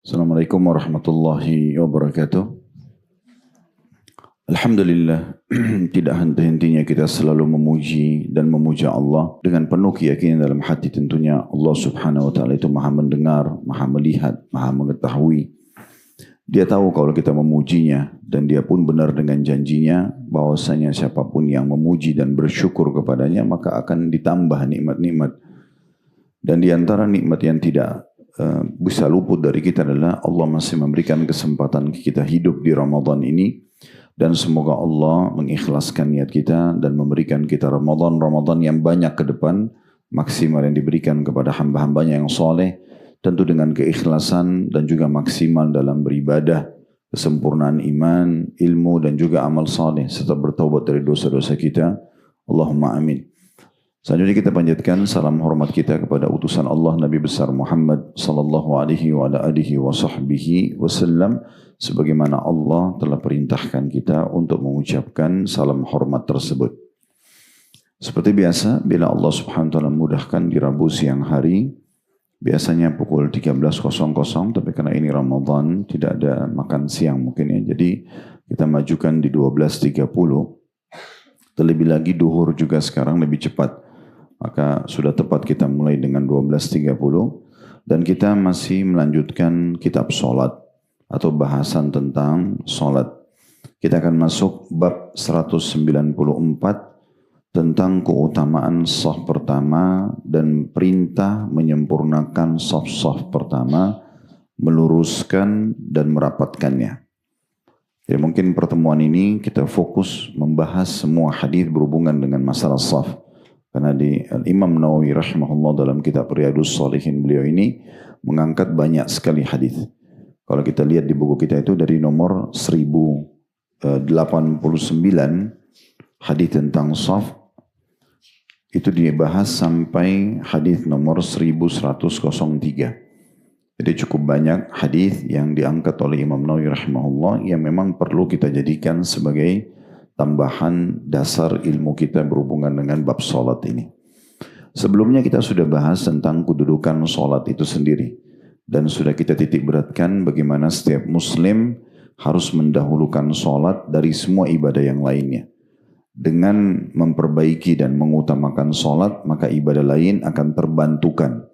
Assalamualaikum warahmatullahi wabarakatuh. Alhamdulillah, tidak henti-hentinya kita selalu memuji dan memuja Allah dengan penuh keyakinan dalam hati. Tentunya Allah subhanahu wa ta'ala itu maha mendengar, maha melihat, maha mengetahui. Dia tahu kalau kita memujinya, dan dia pun benar dengan janjinya bahwasanya siapapun yang memuji dan bersyukur kepadanya maka akan ditambah nikmat-nikmat. Dan di antara nikmat yang tidak bisa luput dari kita adalah Allah masih memberikan kesempatan kita hidup di Ramadan ini, dan semoga Allah mengikhlaskan niat kita dan memberikan kita Ramadan yang banyak ke depan, maksimal yang diberikan kepada hamba-hambanya yang soleh, tentu dengan keikhlasan dan juga maksimal dalam beribadah, kesempurnaan iman, ilmu dan juga amal saleh serta bertaubat dari dosa-dosa kita. Allahumma amin. Selanjutnya kita panjatkan salam hormat kita kepada utusan Allah Nabi besar Muhammad sallallahu alaihi wa alihi wa sahbihi wasallam, sebagaimana Allah telah perintahkan kita untuk mengucapkan salam hormat tersebut. Seperti biasa, bila Allah subhanahu wa ta'ala mudahkan di Rabu siang hari, biasanya pukul 13.00, tapi karena ini Ramadan tidak ada makan siang mungkin ya, jadi kita majukan di 12.30. Terlebih lagi duhur juga sekarang lebih cepat, maka sudah tepat kita mulai dengan 12.30, dan kita masih melanjutkan kitab solat atau bahasan tentang solat. Kita akan masuk bab 194 tentang keutamaan shaf pertama dan perintah menyempurnakan shaf pertama, meluruskan dan merapatkannya. Ya, mungkin pertemuan ini kita fokus membahas semua hadis berhubungan dengan masalah shaf. Karena di Imam Nawawi rahimahullah dalam kitab Riyadhus Shalihin beliau ini mengangkat banyak sekali hadis. Kalau kita lihat di buku kita itu dari nomor 1089 hadis tentang shaf itu dibahas sampai hadis nomor 1103. Jadi cukup banyak hadis yang diangkat oleh Imam Nawawi rahimahullah yang memang perlu kita jadikan sebagai tambahan dasar ilmu kita berhubungan dengan bab solat ini. Sebelumnya kita sudah bahas tentang kedudukan solat itu sendiri, dan sudah kita titik beratkan bagaimana setiap muslim harus mendahulukan solat dari semua ibadah yang lainnya. Dengan memperbaiki dan mengutamakan solat, maka ibadah lain akan terbantukan.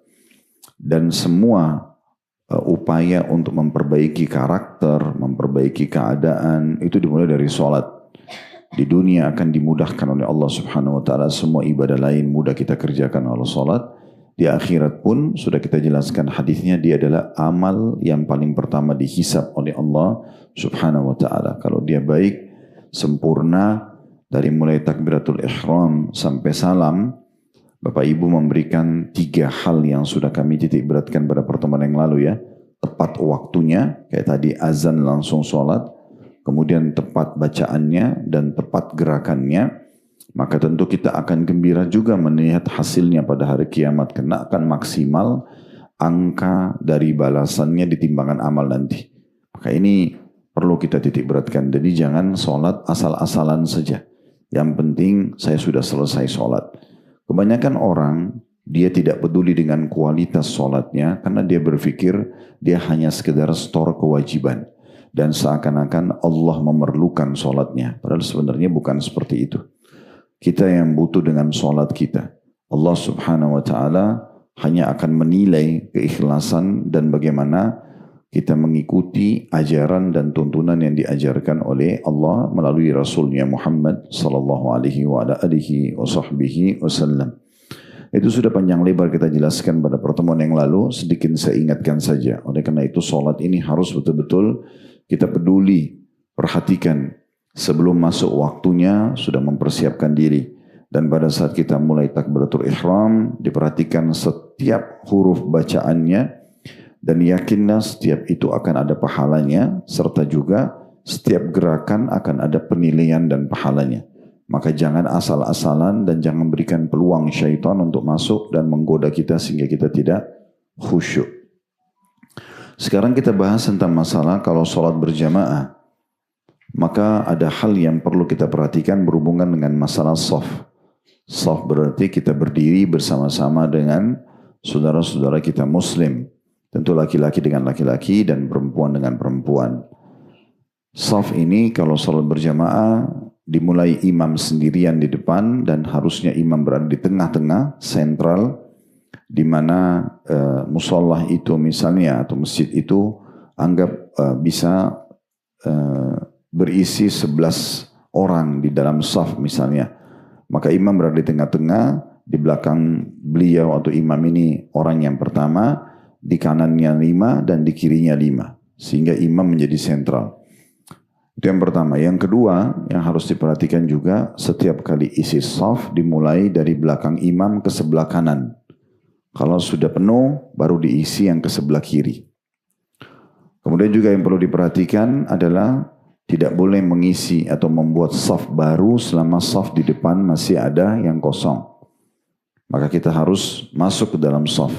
Dan semua upaya untuk memperbaiki karakter, memperbaiki keadaan, itu dimulai dari solat. Di dunia akan dimudahkan oleh Allah subhanahu wa ta'ala, semua ibadah lain mudah kita kerjakan oleh salat. Di akhirat pun sudah kita jelaskan hadisnya, dia adalah amal yang paling pertama dihisab oleh Allah subhanahu wa ta'ala. Kalau dia baik, sempurna, dari mulai takbiratul ihram sampai salam, Bapak Ibu memberikan 3 hal yang sudah kami titik beratkan pada pertemuan yang lalu ya. Tepat waktunya, kayak tadi azan langsung salat, kemudian tepat bacaannya dan tepat gerakannya, maka tentu kita akan gembira juga melihat hasilnya pada hari kiamat, karena akan maksimal angka dari balasannya di timbangan amal nanti. Maka ini perlu kita titik beratkan. Jadi jangan sholat asal-asalan saja. Yang penting saya sudah selesai sholat. Kebanyakan orang dia tidak peduli dengan kualitas sholatnya, karena dia berpikir dia hanya sekedar store kewajiban. Dan seakan-akan Allah memerlukan solatnya. Padahal sebenarnya bukan seperti itu. Kita yang butuh dengan solat kita. Allah subhanahu wa ta'ala hanya akan menilai keikhlasan dan bagaimana kita mengikuti ajaran dan tuntunan yang diajarkan oleh Allah melalui Rasulnya Muhammad sallallahu alaihi wa alihi wa sahbihi wasallam. Itu sudah panjang lebar kita jelaskan pada pertemuan yang lalu, sedikit saya ingatkan saja. Oleh karena itu solat ini harus betul-betul kita peduli, perhatikan sebelum masuk waktunya sudah mempersiapkan diri. Dan pada saat kita mulai takbiratul ihram, diperhatikan setiap huruf bacaannya, dan yakinlah setiap itu akan ada pahalanya, serta juga setiap gerakan akan ada penilaian dan pahalanya. Maka jangan asal-asalan dan jangan berikan peluang syaitan untuk masuk dan menggoda kita sehingga kita tidak khusyuk. Sekarang kita bahas tentang masalah kalau sholat berjamaah. Maka ada hal yang perlu kita perhatikan berhubungan dengan masalah shaf. Shaf berarti kita berdiri bersama-sama dengan saudara-saudara kita muslim. Tentu laki-laki dengan laki-laki dan perempuan dengan perempuan. Shaf ini kalau salat berjamaah dimulai imam sendirian di depan dan harusnya imam berada di tengah-tengah, sentral, di mana musollah itu misalnya atau masjid itu anggap bisa berisi 11 orang di dalam shaf misalnya. Maka imam berada di tengah-tengah, di belakang beliau atau imam ini orang yang pertama, di kanannya 5 dan di kirinya 5. Sehingga imam menjadi sentral. Itu yang pertama. Yang kedua yang harus diperhatikan juga, setiap kali isi shaf dimulai dari belakang imam ke sebelah kanan. Kalau sudah penuh baru diisi yang ke sebelah kiri. Kemudian juga yang perlu diperhatikan adalah tidak boleh mengisi atau membuat shaf baru selama shaf di depan masih ada yang kosong. Maka kita harus masuk ke dalam shaf.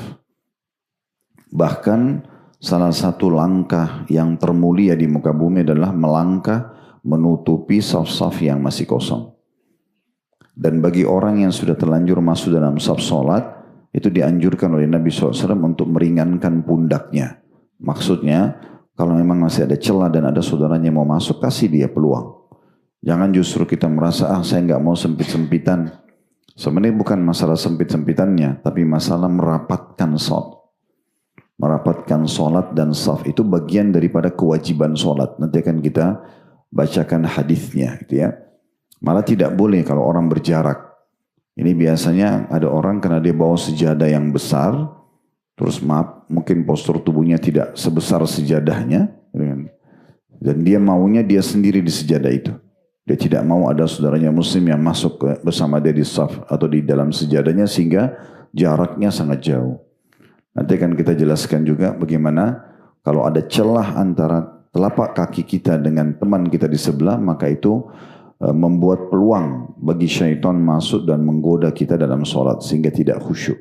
Bahkan salah satu langkah yang termulia di muka bumi adalah melangkah menutupi shaf-shaf yang masih kosong. Dan bagi orang yang sudah terlanjur masuk dalam shaf solat, itu dianjurkan oleh Nabi SAW untuk meringankan pundaknya. Maksudnya, kalau memang masih ada celah dan ada saudaranya yang mau masuk, kasih dia peluang. Jangan justru kita merasa, saya nggak mau sempit-sempitan. Sebenarnya bukan masalah sempit-sempitannya, tapi masalah merapatkan sholat. Merapatkan sholat dan shaf itu bagian daripada kewajiban sholat. Nanti akan kita bacakan hadisnya, gitu ya. Malah tidak boleh kalau orang berjarak. Ini biasanya ada orang karena dia bawa sejadah yang besar, terus mungkin postur tubuhnya tidak sebesar sejadahnya, dan dia maunya dia sendiri di sejadah itu. Dia tidak mau ada saudaranya muslim yang masuk bersama dia di shaf atau di dalam sejadahnya sehingga jaraknya sangat jauh. Nanti akan kita jelaskan juga bagaimana kalau ada celah antara telapak kaki kita dengan teman kita di sebelah, maka itu membuat peluang bagi syaitan masuk dan menggoda kita dalam sholat sehingga tidak khusyuk.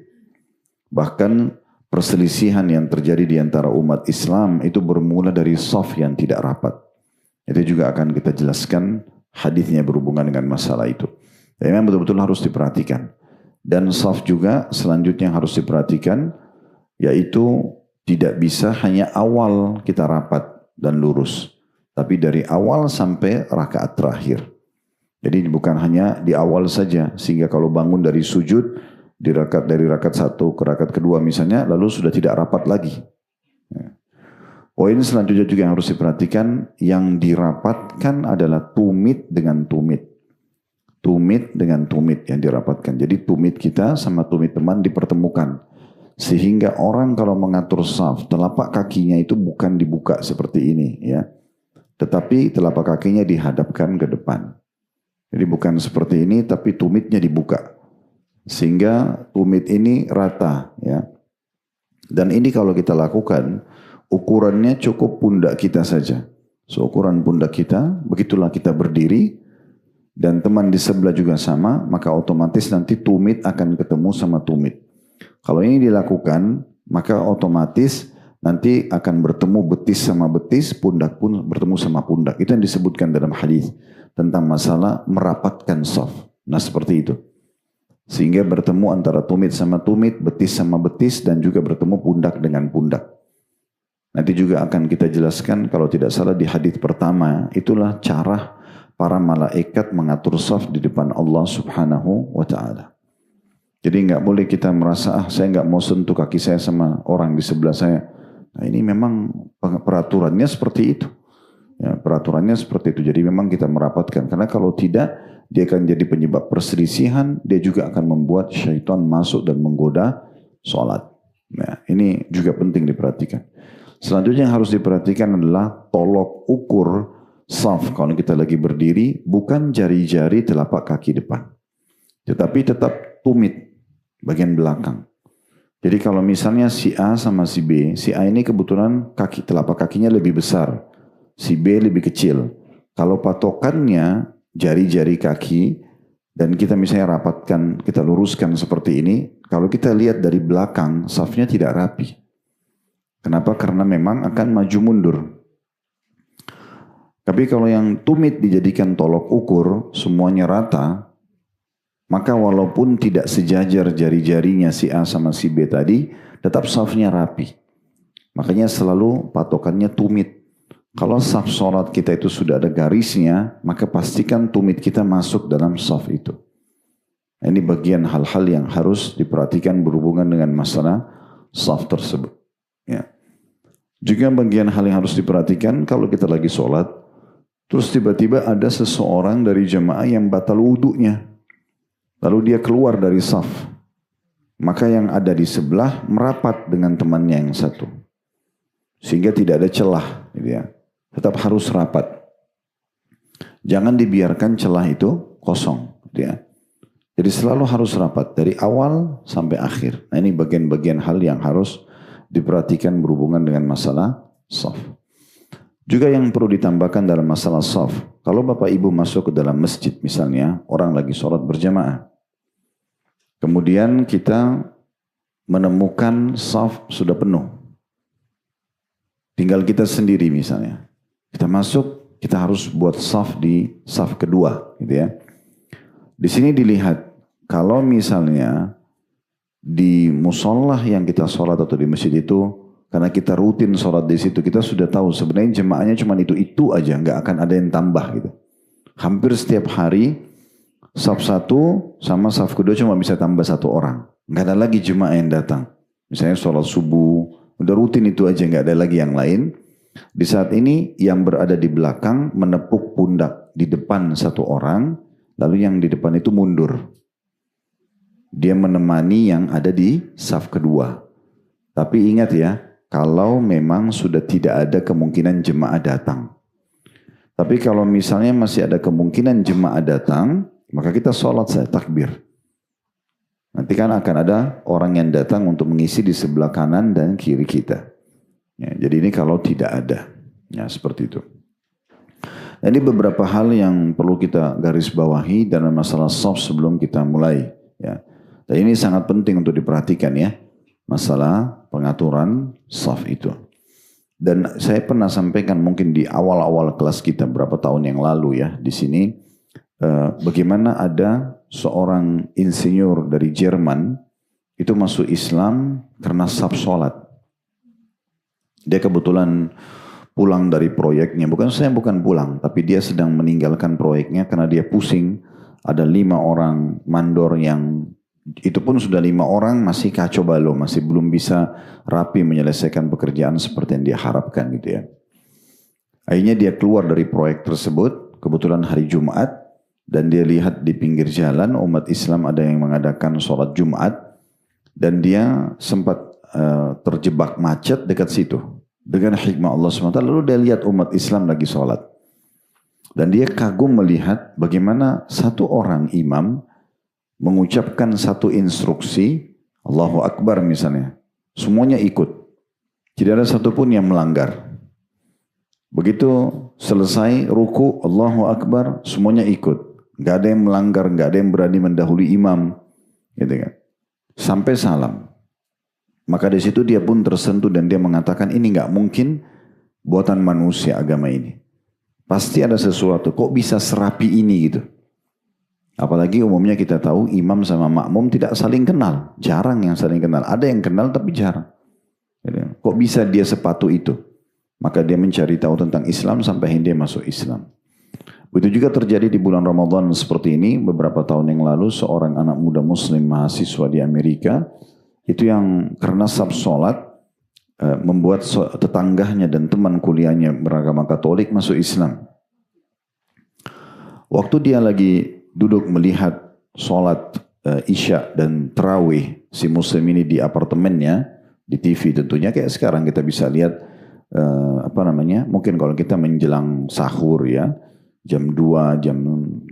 Bahkan perselisihan yang terjadi di antara umat Islam itu bermula dari shaf yang tidak rapat. Itu juga akan kita jelaskan hadisnya berhubungan dengan masalah itu. Dan memang betul-betul harus diperhatikan. Dan shaf juga selanjutnya yang harus diperhatikan, yaitu tidak bisa hanya awal kita rapat dan lurus, tapi dari awal sampai rakaat terakhir. Jadi bukan hanya di awal saja, sehingga kalau bangun dari sujud, dari rakaat 1 ke rakaat kedua misalnya, lalu sudah tidak rapat lagi. Poin selanjutnya juga yang harus diperhatikan, yang dirapatkan adalah tumit dengan tumit. Tumit dengan tumit yang dirapatkan. Jadi tumit kita sama tumit teman dipertemukan. Sehingga orang kalau mengatur shaf, telapak kakinya itu bukan dibuka seperti ini, ya, tetapi telapak kakinya dihadapkan ke depan. Jadi bukan seperti ini, tapi tumitnya dibuka. Sehingga tumit ini rata, ya. Dan ini kalau kita lakukan, ukurannya cukup pundak kita saja. Seukuran pundak kita, begitulah kita berdiri, dan teman di sebelah juga sama, maka otomatis nanti tumit akan ketemu sama tumit. Kalau ini dilakukan, maka otomatis nanti akan bertemu betis sama betis, pundak pun bertemu sama pundak. Itu yang disebutkan dalam hadis tentang masalah merapatkan shaf. Nah seperti itu. Sehingga bertemu antara tumit sama tumit, betis sama betis, dan juga bertemu pundak dengan pundak. Nanti juga akan kita jelaskan kalau tidak salah di hadis pertama, itulah cara para malaikat mengatur shaf di depan Allah Subhanahu wa ta'ala. Jadi nggak boleh kita merasa, saya nggak mau sentuh kaki saya sama orang di sebelah saya. Nah ini memang peraturannya seperti itu. Ya, peraturannya seperti itu. Jadi memang kita merapatkan. Karena kalau tidak, dia akan jadi penyebab perselisihan. Dia juga akan membuat syaitan masuk dan menggoda sholat. Nah ini juga penting diperhatikan. Selanjutnya yang harus diperhatikan adalah tolok ukur shaf. Kalau kita lagi berdiri, bukan jari-jari telapak kaki depan. Tetapi tetap tumit bagian belakang. Jadi kalau misalnya si A sama si B, si A ini kebetulan telapak kakinya lebih besar, si B lebih kecil. Kalau patokannya jari-jari kaki dan kita misalnya rapatkan, kita luruskan seperti ini, kalau kita lihat dari belakang, shafnya tidak rapi. Kenapa? Karena memang akan maju mundur. Tapi kalau yang tumit dijadikan tolok ukur, semuanya rata, maka walaupun tidak sejajar jari-jarinya si A sama si B tadi, tetap shafnya rapi. Makanya selalu patokannya tumit. Kalau saf sholat kita itu sudah ada garisnya, maka pastikan tumit kita masuk dalam saf itu. Ini bagian hal-hal yang harus diperhatikan berhubungan dengan masalah saf tersebut. Ya. Juga bagian hal yang harus diperhatikan kalau kita lagi sholat, terus tiba-tiba ada seseorang dari jemaah yang batal wudunya. Lalu dia keluar dari saf. Maka yang ada di sebelah merapat dengan temannya yang satu. Sehingga tidak ada celah. Gitu ya. Tetap harus rapat. Jangan dibiarkan celah itu kosong. Gitu ya. Jadi selalu harus rapat. Dari awal sampai akhir. Nah ini bagian-bagian hal yang harus diperhatikan berhubungan dengan masalah saf. Juga yang perlu ditambahkan dalam masalah saf. Kalau Bapak Ibu masuk ke dalam masjid misalnya. Orang lagi sholat berjamaah. Kemudian kita menemukan saf sudah penuh. Tinggal kita sendiri misalnya. Kita masuk, kita harus buat saf di saf kedua. Gitu ya. Di sini dilihat, kalau misalnya di musolah yang kita sholat atau di masjid itu, karena kita rutin sholat di situ, kita sudah tahu sebenarnya jemaahnya cuma itu aja, nggak akan ada yang tambah gitu. Hampir setiap hari, saf satu sama saf kedua cuma bisa tambah satu orang. Nggak ada lagi jemaah yang datang. Misalnya sholat subuh, udah rutin itu aja, nggak ada lagi yang lain. Di saat ini yang berada di belakang menepuk pundak di depan satu orang, lalu yang di depan itu mundur. Dia menemani yang ada di saf kedua. Tapi ingat ya, kalau memang sudah tidak ada kemungkinan jemaah datang. Tapi kalau misalnya masih ada kemungkinan jemaah datang, maka kita sholat saya takbir. Nanti kan akan ada orang yang datang untuk mengisi di sebelah kanan dan kiri kita. Ya, jadi ini kalau tidak ada. Ya seperti itu. Ini beberapa hal yang perlu kita garis bawahi dalam masalah shaf sebelum kita mulai. Ya. Dan ini sangat penting untuk diperhatikan ya. Masalah pengaturan shaf itu. Dan saya pernah sampaikan mungkin di awal-awal kelas kita berapa tahun yang lalu ya. Di sini bagaimana ada seorang insinyur dari Jerman itu masuk Islam karena shaf sholat. Dia kebetulan pulang dari proyeknya. Bukan pulang, tapi dia sedang meninggalkan proyeknya karena dia pusing. Ada 5 orang mandor yang itu pun sudah 5 orang masih kacau balau, masih belum bisa rapi menyelesaikan pekerjaan seperti yang dia harapkan gitu ya. Akhirnya dia keluar dari proyek tersebut, kebetulan hari Jumat, dan dia lihat di pinggir jalan umat Islam ada yang mengadakan sholat Jumat, dan dia sempat terjebak macet dekat situ. Dengan hikmah Allah SWT, lalu dia lihat umat Islam lagi sholat. Dan dia kagum melihat bagaimana satu orang imam mengucapkan satu instruksi, Allahu Akbar misalnya. Semuanya ikut. Tidak ada satupun yang melanggar. Begitu selesai ruku, Allahu Akbar, semuanya ikut. Gak ada yang melanggar, gak ada yang berani mendahului imam. Gitu kan. Sampai salam. Maka di situ dia pun tersentuh dan dia mengatakan ini nggak mungkin buatan manusia agama ini. Pasti ada sesuatu. Kok bisa serapi ini gitu? Apalagi umumnya kita tahu imam sama makmum tidak saling kenal. Jarang yang saling kenal. Ada yang kenal tapi jarang. Kok bisa dia sepatu itu? Maka dia mencari tahu tentang Islam sampai dia masuk Islam. Begitu juga terjadi di bulan Ramadan seperti ini. Beberapa tahun yang lalu seorang anak muda muslim mahasiswa di Amerika itu yang karena sab sholat membuat tetangganya dan teman kuliahnya beragama Katolik masuk Islam. Waktu dia lagi duduk melihat sholat Isya dan Tarawih si muslim ini di apartemennya, di TV tentunya kayak sekarang kita bisa lihat mungkin kalau kita menjelang sahur ya, jam 2, jam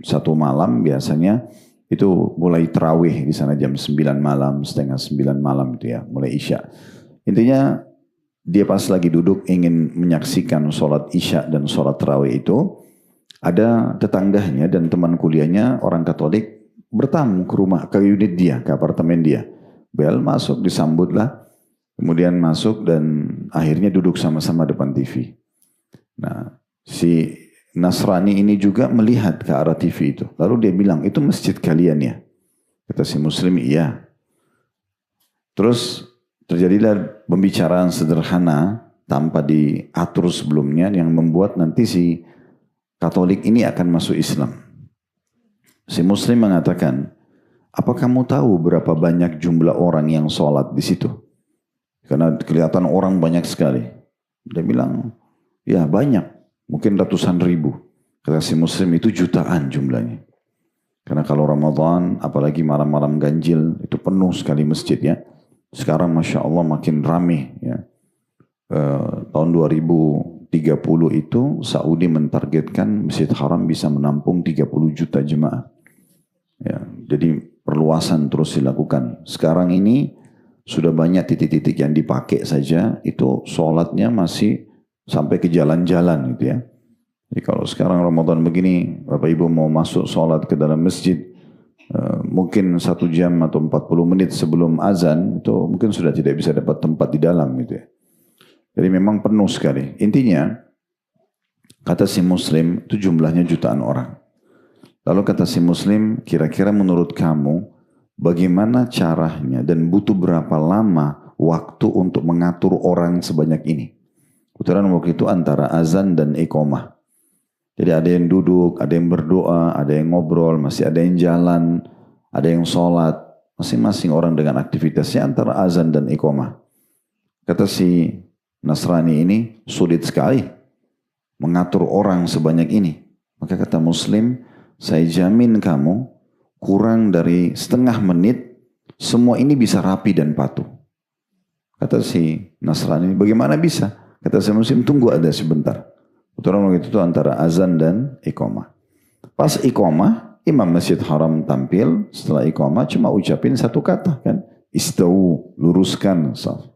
1 malam biasanya itu mulai tarawih di sana jam 9 malam, setengah 9 malam itu ya, mulai Isya. Intinya dia pas lagi duduk ingin menyaksikan sholat Isya dan sholat tarawih itu, ada tetangganya dan teman kuliahnya orang Katolik bertamu ke rumah, ke unit dia, ke apartemen dia. Bel masuk, disambutlah, kemudian masuk dan akhirnya duduk sama-sama depan TV. Nah, si Nasrani ini juga melihat ke arah TV itu. Lalu dia bilang, itu masjid kalian ya? Kata si muslim, iya. Terus terjadilah pembicaraan sederhana tanpa diatur sebelumnya yang membuat nanti si Katolik ini akan masuk Islam. Si Muslim mengatakan, apa kamu tahu berapa banyak jumlah orang yang sholat di situ? Karena kelihatan orang banyak sekali. Dia bilang, ya banyak, mungkin ratusan ribu. Kata si Muslim itu jutaan jumlahnya. Karena kalau Ramadan, apalagi malam-malam ganjil, itu penuh sekali masjid ya. Sekarang Masya Allah makin ramai ya. Tahun 2030 itu Saudi mentargetkan Masjid Haram bisa menampung 30 juta jemaah. Ya, jadi perluasan terus dilakukan. Sekarang ini sudah banyak titik-titik yang dipakai saja, itu sholatnya masih sampai ke jalan-jalan gitu ya. Jadi kalau sekarang Ramadan begini, Bapak Ibu mau masuk sholat ke dalam masjid, mungkin 1 jam atau 40 menit sebelum azan, itu mungkin sudah tidak bisa dapat tempat di dalam gitu ya. Jadi memang penuh sekali. Intinya, kata si Muslim, itu jumlahnya jutaan orang. Lalu kata si Muslim, kira-kira menurut kamu, bagaimana caranya dan butuh berapa lama waktu untuk mengatur orang sebanyak ini? Kebetulan waktu itu antara azan dan iqamah. Jadi ada yang duduk, ada yang berdoa, ada yang ngobrol, masih ada yang jalan, ada yang sholat. Masing-masing orang dengan aktivitasnya antara azan dan iqamah. Kata si Nasrani ini, sulit sekali mengatur orang sebanyak ini. Maka kata Muslim, saya jamin kamu kurang dari setengah menit, semua ini bisa rapi dan patuh. Kata si Nasrani, bagaimana bisa? Kata si Muslim, tunggu ada sebentar. Kebetulan waktu itu antara azan dan iqamah. Pas iqamah, Imam Masjid Haram tampil, setelah iqamah cuma ucapin satu kata kan. Istau, luruskan saf.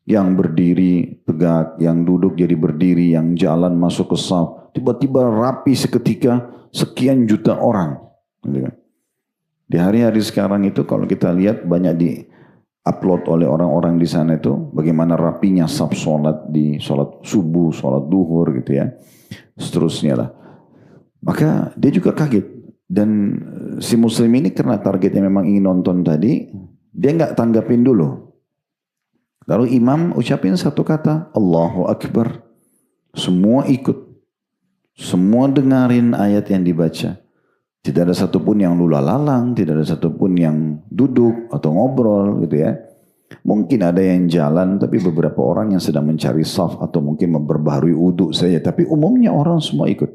Yang berdiri tegak, yang duduk jadi berdiri, yang jalan masuk ke saf. Tiba-tiba rapi seketika sekian juta orang. Di hari-hari sekarang itu kalau kita lihat banyak di-upload oleh orang-orang di sana itu bagaimana rapinya saf sholat di sholat subuh, sholat duhur gitu ya. Seterusnya lah. Maka dia juga kaget. Dan si Muslim ini karena targetnya memang ingin nonton tadi, dia nggak tanggapin dulu. Lalu imam ucapin satu kata, Allahu Akbar. Semua ikut. Semua dengarin ayat yang dibaca. Tidak ada satupun yang lula-lalang, tidak ada satupun yang duduk atau ngobrol gitu ya. Mungkin ada yang jalan, tapi beberapa orang yang sedang mencari saf atau mungkin memperbaharui wudu saja. Tapi umumnya orang semua ikut.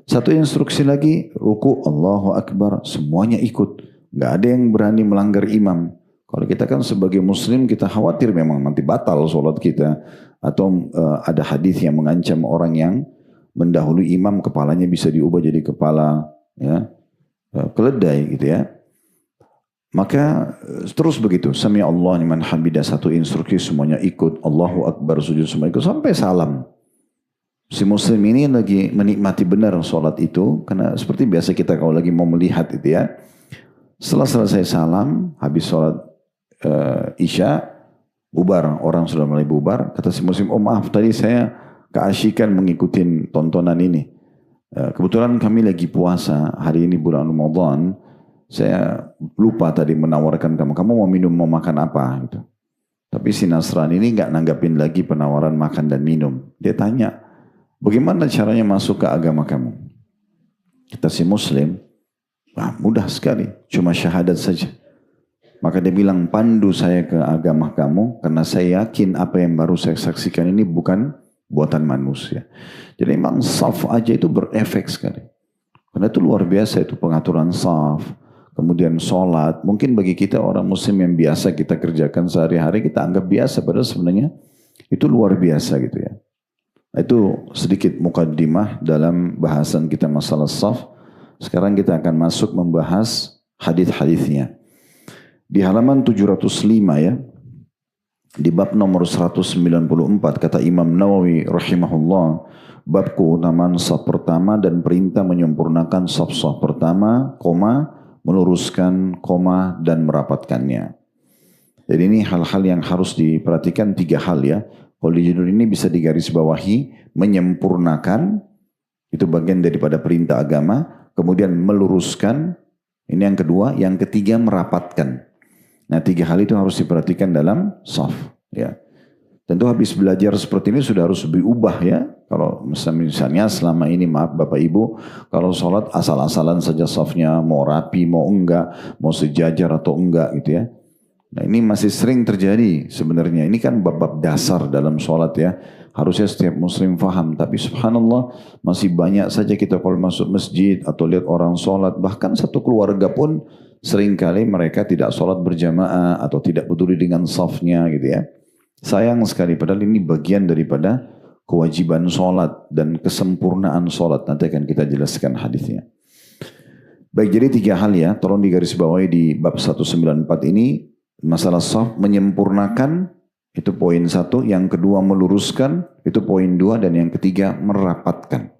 Satu instruksi lagi, ruku Allahu Akbar, semuanya ikut. Gak ada yang berani melanggar imam. Kalau kita kan sebagai muslim kita khawatir memang nanti batal sholat kita. Atau ada hadis yang mengancam orang yang mendahului imam kepalanya bisa diubah jadi kepala ya, keledai gitu ya. Maka terus begitu. Sami Allah liman hamidah, satu instruksi semuanya ikut. Allahu Akbar, sujud semua ikut. Sampai salam. Si muslim ini lagi menikmati benar sholat itu. Karena seperti biasa kita kalau lagi mau melihat itu ya. Setelah selesai salam, habis sholat Isya, bubar, orang sudah mulai bubar. Kata si Muslim, oh maaf tadi saya keasyikan mengikuti tontonan ini. Kebetulan kami lagi puasa, hari ini bulan Ramadan, saya lupa tadi menawarkan kamu mau minum, mau makan apa gitu. Tapi si Nasrani ini nggak nanggapin lagi penawaran makan dan minum. Dia tanya, bagaimana caranya masuk ke agama kamu? Kita si Muslim, mudah sekali, cuma syahadat saja. Maka dia bilang, pandu saya ke agama kamu, karena saya yakin apa yang baru saya saksikan ini bukan buatan manusia. Jadi memang saf aja itu berefek sekali. Karena itu luar biasa itu pengaturan saf. Kemudian sholat. Mungkin bagi kita orang muslim yang biasa kita kerjakan sehari-hari, kita anggap biasa. Padahal sebenarnya itu luar biasa gitu ya. Itu sedikit mukaddimah dalam bahasan kita masalah saf. Sekarang kita akan masuk membahas hadis-hadisnya. Di halaman 705 ya, di bab nomor 194 kata Imam Nawawi rahimahullah, bab keutamaan saf pertama dan perintah menyempurnakan saf-saf pertama, koma, meluruskan koma dan merapatkannya. Jadi ini hal-hal yang harus diperhatikan, 3 hal ya. Kalau di judul ini bisa digarisbawahi, menyempurnakan, itu bagian daripada perintah agama, kemudian meluruskan, ini yang kedua, yang ketiga merapatkan. Nah 3 hal itu harus diperhatikan dalam shaf. Ya. Tentu habis belajar seperti ini sudah harus diubah ya. Kalau misalnya selama ini maaf Bapak Ibu, kalau sholat asal-asalan saja shafnya, mau rapi, mau enggak, mau sejajar atau enggak gitu ya. Nah ini masih sering terjadi sebenarnya. Ini kan bab-bab dasar dalam sholat ya. Harusnya setiap muslim faham. Tapi subhanallah masih banyak saja kita kalau masuk masjid atau lihat orang sholat. Bahkan satu keluarga pun seringkali mereka tidak sholat berjamaah atau tidak peduli dengan shafnya gitu ya. Sayang sekali, padahal ini bagian daripada kewajiban sholat dan kesempurnaan sholat. Nanti akan kita jelaskan hadisnya. Baik, jadi 3 hal ya, tolong digarisbawahi di bab 194 ini. Masalah shaf menyempurnakan, itu poin 1. Yang kedua meluruskan, itu poin 2. Dan yang ketiga merapatkan.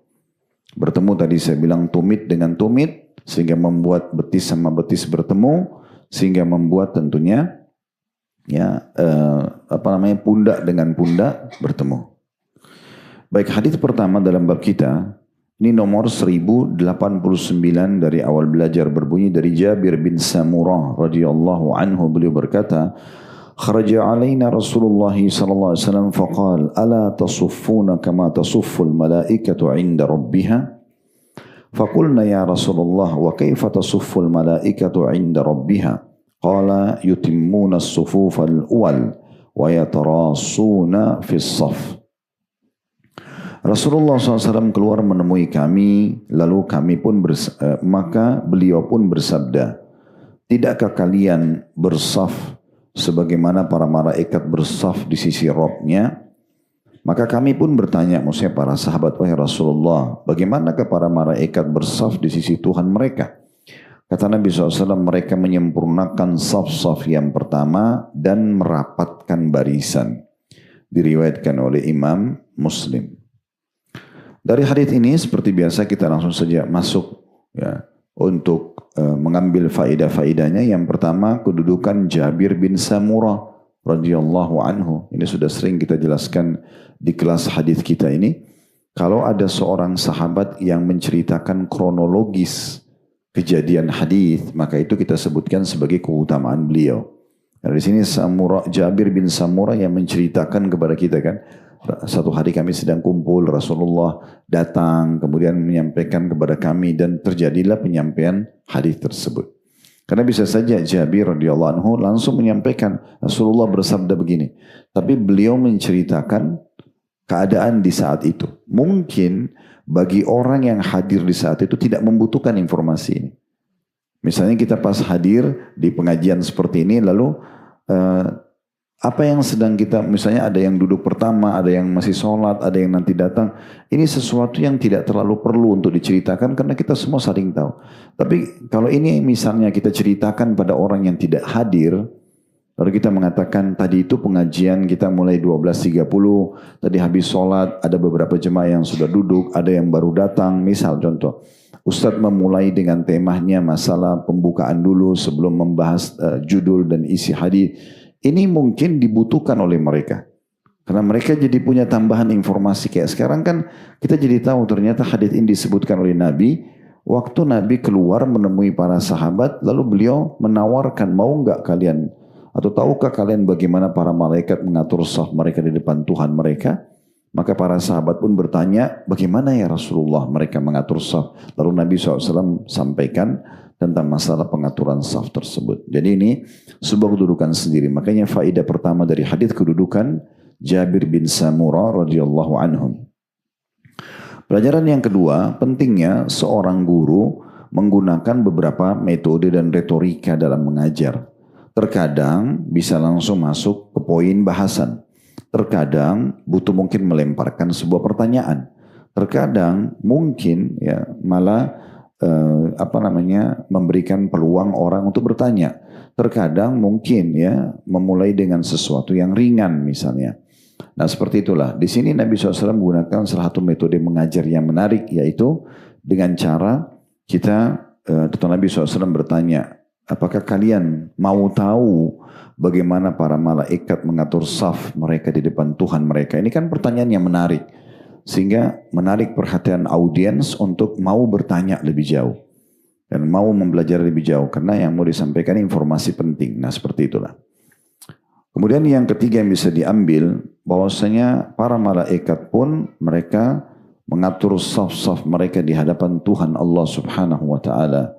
Bertemu tadi saya bilang tumit dengan tumit, sehingga membuat betis sama betis bertemu, sehingga membuat tentunya ya pundak dengan pundak bertemu. Baik, hadis pertama dalam bab kita ini nomor 1089 dari awal belajar, berbunyi dari Jabir bin Samurah radhiyallahu anhu. Beliau berkata, kharaja alaina Rasulullah sallallahu alaihi wasallam faqala ala tasuffuna kama tasufful malaikatu 'inda rabbiha. Faqulna ya Rasulullah wa kaifa tasufful malaikatu 'inda rabbiha? Qala yutimmuna as-sufuf al-awwal wa yatarasuna fi as-saf. Rasulullah SAW keluar menemui kami, lalu kami pun maka beliau pun bersabda, tidakkah kalian bersaf sebagaimana para malaikat bersaf di sisi Rabb-nya? Maka kami pun bertanya, maksudnya para sahabat, wahai Rasulullah, bagaimanakah para malaikat bersaf di sisi Tuhan mereka? Kata Nabi SAW, mereka menyempurnakan saf-saf yang pertama dan merapatkan barisan. Diriwayatkan oleh Imam Muslim. Dari hadis ini seperti biasa kita langsung saja masuk ya, untuk mengambil faedah-faedahnya. Yang pertama, kedudukan Jabir bin Samurah radhiyallahu anhu. Ini sudah sering kita jelaskan di kelas hadis kita ini. Kalau ada seorang sahabat yang menceritakan kronologis kejadian hadis, maka itu kita sebutkan sebagai keutamaan beliau. Nah, di sini Jabir bin Samurah yang menceritakan kepada kita kan, satu hari kami sedang kumpul, Rasulullah datang, kemudian menyampaikan kepada kami dan terjadilah penyampaian hadis tersebut. Karena bisa saja Jabir radhiyallahu anhu langsung menyampaikan Rasulullah bersabda begini, tapi beliau menceritakan keadaan di saat itu. Mungkin bagi orang yang hadir di saat itu tidak membutuhkan informasi ini. Misalnya kita pas hadir di pengajian seperti ini, lalu apa yang sedang kita, misalnya ada yang duduk pertama, ada yang masih sholat, ada yang nanti datang. Ini sesuatu yang tidak terlalu perlu untuk diceritakan karena kita semua saling tahu. Tapi kalau ini misalnya kita ceritakan pada orang yang tidak hadir, lalu kita mengatakan tadi itu pengajian kita mulai 12.30, tadi habis sholat, ada beberapa jemaah yang sudah duduk, ada yang baru datang, misal contoh. Ustadz memulai dengan temanya masalah pembukaan dulu sebelum membahas judul dan isi hadis. Ini mungkin dibutuhkan oleh mereka. Karena mereka jadi punya tambahan informasi. Kayak sekarang kan kita jadi tahu ternyata hadis ini disebutkan oleh Nabi. Waktu Nabi keluar menemui para sahabat, lalu beliau menawarkan, mau enggak kalian, atau tahukah kalian bagaimana para malaikat mengatur saf mereka di depan Tuhan mereka? Maka para sahabat pun bertanya, bagaimana ya Rasulullah mereka mengatur saf? Lalu Nabi SAW sampaikan tentang masalah pengaturan saf tersebut. Jadi ini sebuah kedudukan sendiri. Makanya faedah pertama dari hadis kedudukan Jabir bin Samurah radhiyallahu anhum. Pelajaran yang kedua, pentingnya seorang guru menggunakan beberapa metode dan retorika dalam mengajar. Terkadang bisa langsung masuk ke poin bahasan. Terkadang butuh mungkin melemparkan sebuah pertanyaan. Terkadang mungkin ya malah memberikan peluang orang untuk bertanya. Terkadang mungkin ya memulai dengan sesuatu yang ringan misalnya. Nah seperti itulah. Di sini Nabi SAW menggunakan salah satu metode mengajar yang menarik, yaitu dengan cara kita, Nabi SAW bertanya, apakah kalian mau tahu bagaimana para malaikat mengatur saf mereka di depan Tuhan mereka? Ini kan pertanyaan yang menarik. Sehingga menarik perhatian audiens untuk mau bertanya lebih jauh. dan mau mempelajari lebih jauh karena yang mau disampaikan informasi penting. Nah, seperti itulah. Kemudian yang ketiga yang bisa diambil bahwasanya para malaikat pun mereka mengatur saf-saf mereka di hadapan Tuhan Allah Subhanahu wa taala.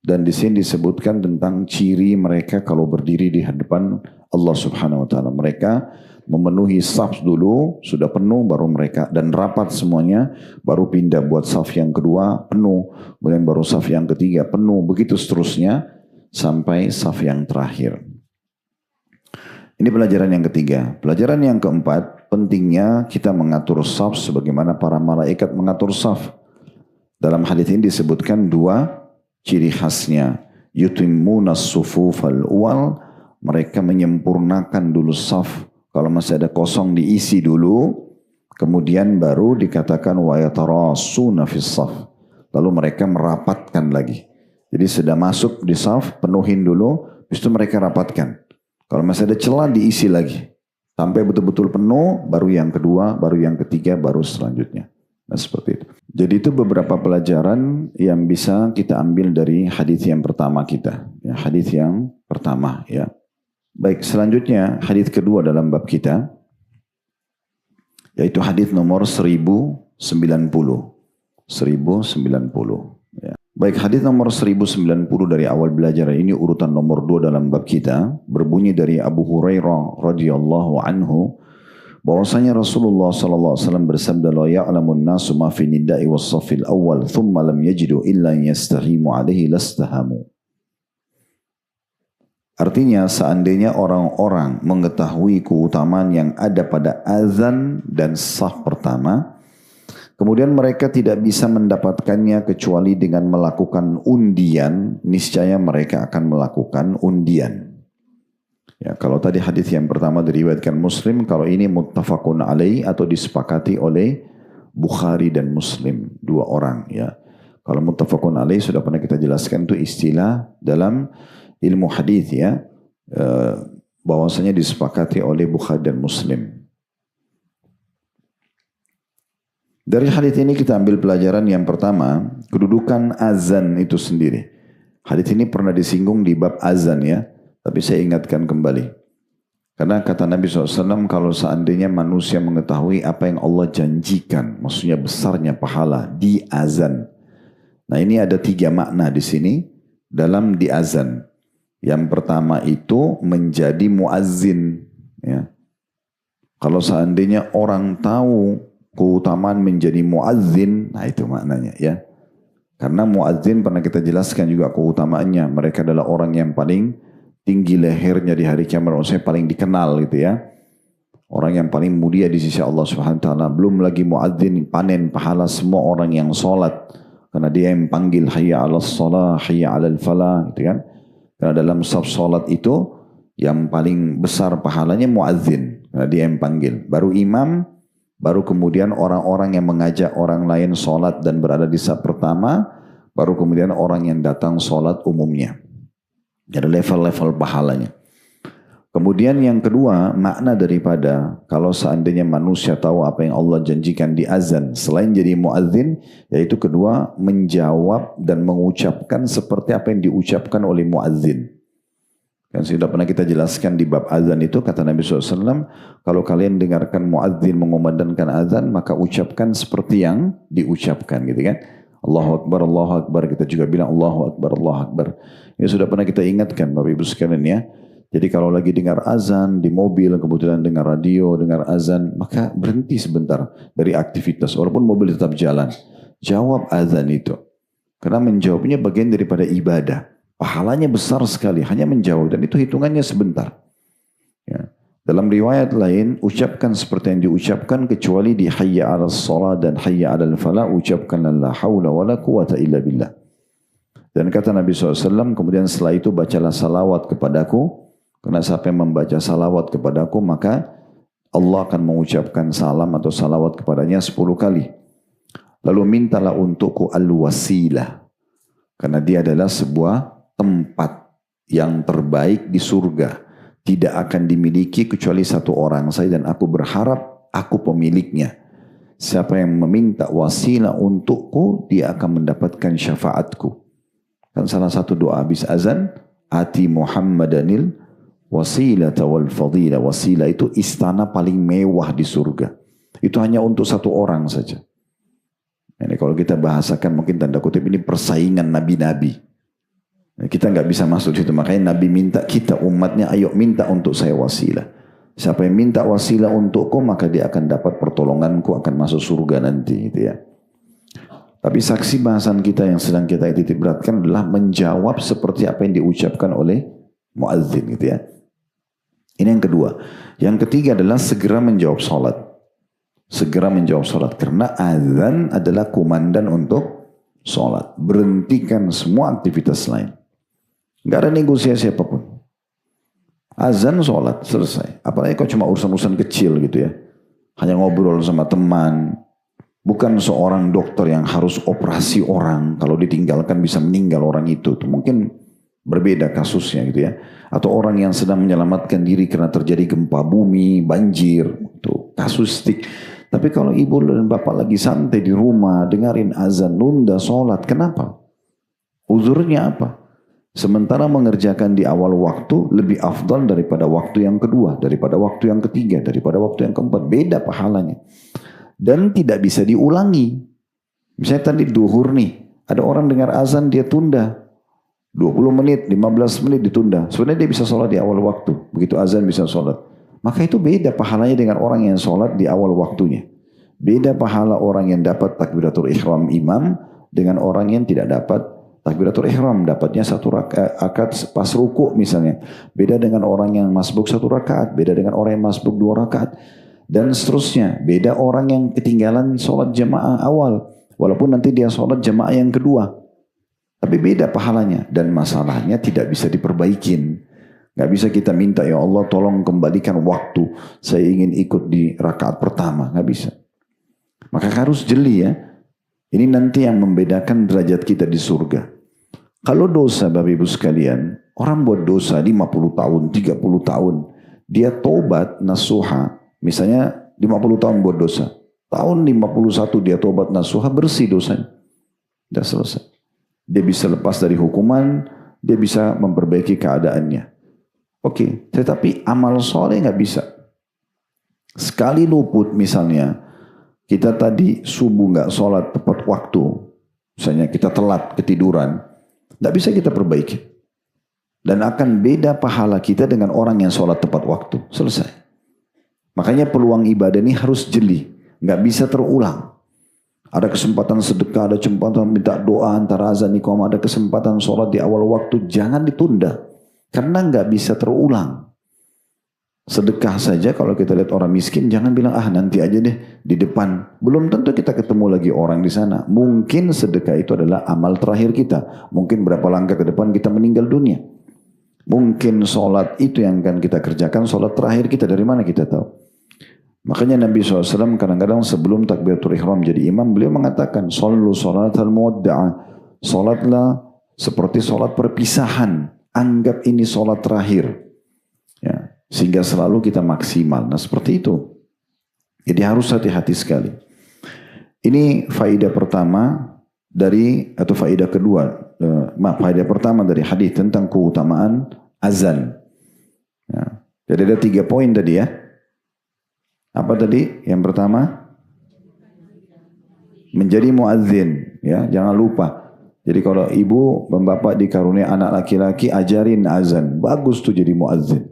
Dan di sini disebutkan tentang ciri mereka kalau berdiri di hadapan Allah Subhanahu wa taala. Mereka memenuhi saf dulu, sudah penuh baru mereka dan rapat semuanya, baru pindah buat saf yang kedua penuh, kemudian baru saf yang ketiga penuh, begitu seterusnya sampai saf yang terakhir. Ini pelajaran yang ketiga. Pelajaran yang keempat, pentingnya kita mengatur saf sebagaimana para malaikat mengatur saf. Dalam hadis ini disebutkan dua ciri khasnya. Yutimmunas sufufal awal, mereka menyempurnakan dulu saf. Kalau masih ada kosong diisi dulu, kemudian baru dikatakan wa yatarasuna fis saf. Lalu mereka merapatkan lagi. Jadi sudah masuk di saf, penuhin dulu, habis itu mereka rapatkan. Kalau masih ada celah diisi lagi. Sampai betul-betul penuh, baru yang kedua, baru yang ketiga, baru selanjutnya. Nah, seperti itu. Jadi itu beberapa pelajaran yang bisa kita ambil dari hadis yang pertama kita. Ya, hadis yang pertama ya. Baik, selanjutnya hadis kedua dalam bab kita, yaitu hadis nomor 1090. 1090. Ya. Baik, hadis nomor 1090 dari awal belajar ini urutan nomor 2 dalam bab kita, berbunyi dari Abu Hurairah radhiyallahu anhu bahwasanya Rasulullah sallallahu alaihi wasallam bersabda, la ya'lamun nasu ma fi nida'i was-saffil awwal thumma lam yajidu illa yastahimu alaihi lastahamu. Artinya seandainya orang-orang mengetahui keutamaan yang ada pada azan dan saf pertama, kemudian mereka tidak bisa mendapatkannya kecuali dengan melakukan undian, niscaya mereka akan melakukan undian. Ya, kalau tadi hadis yang pertama diriwayatkan Muslim, kalau ini muttafaqun alaih atau disepakati oleh Bukhari dan Muslim, dua orang ya. Kalau muttafaqun alaih sudah pernah kita jelaskan itu istilah dalam ilmu hadis ya, bahwasanya disepakati oleh Bukhari dan Muslim. Dari hadis ini kita ambil pelajaran yang pertama, kedudukan azan itu sendiri. Hadis ini pernah disinggung di bab azan ya, tapi saya ingatkan kembali. Karena kata Nabi SAW, kalau seandainya manusia mengetahui apa yang Allah janjikan, maksudnya besarnya pahala di azan. Nah, ini ada 3 makna di sini dalam di azan. Yang pertama itu menjadi muazzin. Ya. Kalau seandainya orang tahu keutamaan menjadi muazzin, nah itu maknanya ya. Karena muazzin pernah kita jelaskan juga keutamaannya. Mereka adalah orang yang paling tinggi lehernya di hari kiamat, maksudnya paling dikenal gitu ya. Orang yang paling mulia di sisi Allah Subhanahu wa taala. Belum lagi muazzin panen pahala semua orang yang salat. Karena dia yang panggil hayya 'alas shalah, hayya 'alal falah gitu kan. Karena dalam saf salat itu yang paling besar pahalanya muazzin. Karena dia yang panggil. Baru imam, baru kemudian orang-orang yang mengajak orang lain salat dan berada di saf pertama, baru kemudian orang yang datang salat umumnya. Ada level-level pahalanya. Kemudian yang kedua, makna daripada kalau seandainya manusia tahu apa yang Allah janjikan di azan, selain jadi muazzin, yaitu kedua, menjawab dan mengucapkan seperti apa yang diucapkan oleh muazzin. Kan sudah pernah kita jelaskan di bab azan itu, kata Nabi SAW, kalau kalian dengarkan muazzin mengumandangkan azan, maka ucapkan seperti yang diucapkan gitu kan. Allahu Akbar, kita juga bilang Allahu Akbar, Allahu Akbar. Ini sudah pernah kita ingatkan Bapak Ibu sekalian ya. Jadi kalau lagi dengar azan di mobil, kemudian dengar radio, dengar azan, maka berhenti sebentar dari aktivitas. Walaupun mobil tetap jalan. Jawab azan itu. Karena menjawabnya bagian daripada ibadah. Pahalanya besar sekali, hanya menjawab. Dan itu hitungannya sebentar. Ya. Dalam riwayat lain, ucapkan seperti yang diucapkan, kecuali di hayya 'alas shalah dan hayya 'alal falah, ucapkan la haula wala quwata illa billah. Dan kata Nabi SAW, kemudian setelah itu bacalah salawat kepadaku. Karena siapa yang membaca salawat kepadaku, maka Allah akan mengucapkan salam atau salawat kepadanya 10 kali. Lalu mintalah untukku al-wasilah. Karena dia adalah sebuah tempat yang terbaik di surga. Tidak akan dimiliki kecuali satu orang saja, dan aku berharap aku pemiliknya. Siapa yang meminta wasilah untukku, dia akan mendapatkan syafaatku. Kan salah satu doa habis azan, ati Muhammadanil wasilata wal fadila. Wasilah itu istana paling mewah di surga. Itu hanya untuk satu orang saja. Ini kalau kita bahasakan mungkin tanda kutip ini persaingan nabi-nabi. Kita nggak bisa masuk situ. Makanya Nabi minta kita umatnya, ayo minta untuk saya wasilah. Siapa yang minta wasilah untukku maka dia akan dapat pertolonganku, akan masuk surga nanti. Gitu ya. Tapi saksi bahasan kita yang sedang kita titik beratkan adalah menjawab seperti apa yang diucapkan oleh muadzin. Gitu ya. Ini yang kedua. Yang ketiga adalah segera menjawab salat. Segera menjawab salat. Karena azan adalah komandan untuk salat. Berhentikan semua aktivitas lain. Nggak ada negosiasi apapun. Azan, sholat, selesai. Apalagi kalau cuma urusan-urusan kecil gitu ya. Hanya ngobrol sama teman. Bukan seorang dokter yang harus operasi orang. Kalau ditinggalkan bisa meninggal orang itu. Itu mungkin berbeda kasusnya gitu ya. Atau orang yang sedang menyelamatkan diri karena terjadi gempa bumi, banjir. Itu kasustik. Tapi kalau ibu dan bapak lagi santai di rumah, dengerin azan, nunda sholat. Kenapa? Uzurnya apa? Sementara mengerjakan di awal waktu lebih afdal daripada waktu yang kedua, daripada waktu yang ketiga, daripada waktu yang keempat. Beda pahalanya. Dan tidak bisa diulangi. Misalnya tadi duhur nih, ada orang dengar azan dia tunda. 20 menit, 15 menit ditunda. Sebenarnya dia bisa sholat di awal waktu. Begitu azan bisa sholat. Maka itu beda pahalanya dengan orang yang sholat di awal waktunya. Beda pahala orang yang dapat takbiratul ihram imam dengan orang yang tidak dapat takbiratul ihram, dapatnya satu rakaat pas ruku misalnya. Beda dengan orang yang masbuk satu rakaat, beda dengan orang yang masbuk 2 rakaat. Dan seterusnya, beda orang yang ketinggalan sholat jamaah awal. Walaupun nanti dia sholat jamaah yang kedua. Tapi beda pahalanya. Dan masalahnya tidak bisa diperbaikin. Gak bisa kita minta, ya Allah tolong kembalikan waktu. Saya ingin ikut di rakaat pertama. Gak bisa. Maka harus jeli ya. Ini nanti yang membedakan derajat kita di surga. Kalau dosa Bapak Ibu sekalian, orang buat dosa 50 tahun, 30 tahun. Dia tobat nasuha. Misalnya 50 tahun buat dosa. Tahun 51 dia tobat nasuha, bersih dosanya. Sudah selesai. Dia bisa lepas dari hukuman, dia bisa memperbaiki keadaannya. Oke, tetapi amal soleh nggak bisa. Sekali luput misalnya, kita tadi subuh nggak sholat tepat waktu. Misalnya kita telat ketiduran. Tidak bisa kita perbaiki. Dan akan beda pahala kita dengan orang yang sholat tepat waktu. Selesai. Makanya peluang ibadah ini harus jeli. Nggak bisa terulang. Ada kesempatan sedekah, ada kesempatan minta doa antara azan iqamah, ada kesempatan sholat di awal waktu. Jangan ditunda. Karena nggak bisa terulang. Sedekah saja kalau kita lihat orang miskin, jangan bilang nanti aja deh di depan. Belum tentu kita ketemu lagi orang di sana. Mungkin sedekah itu adalah amal terakhir kita. Mungkin berapa langkah ke depan kita meninggal dunia. Mungkin sholat itu yang akan kita kerjakan, sholat terakhir kita, dari mana kita tahu. Makanya Nabi SAW kadang-kadang sebelum takbiratul ihram jadi imam, beliau mengatakan, Sallu sholatal muwadda'ah. Sholatlah seperti sholat perpisahan. Anggap ini sholat terakhir. Ya. Sehingga selalu kita maksimal. Nah seperti itu. Jadi harus hati-hati sekali. Ini faedah pertama dari, atau faedah kedua. Faedah pertama dari hadis tentang keutamaan azan. Ya. Jadi ada 3 poin tadi ya. Apa tadi? Yang pertama? Menjadi muadzin. Ya, jangan lupa. Jadi kalau ibu dan bapak dikaruniai anak laki-laki, ajarin azan. Bagus tuh jadi muadzin.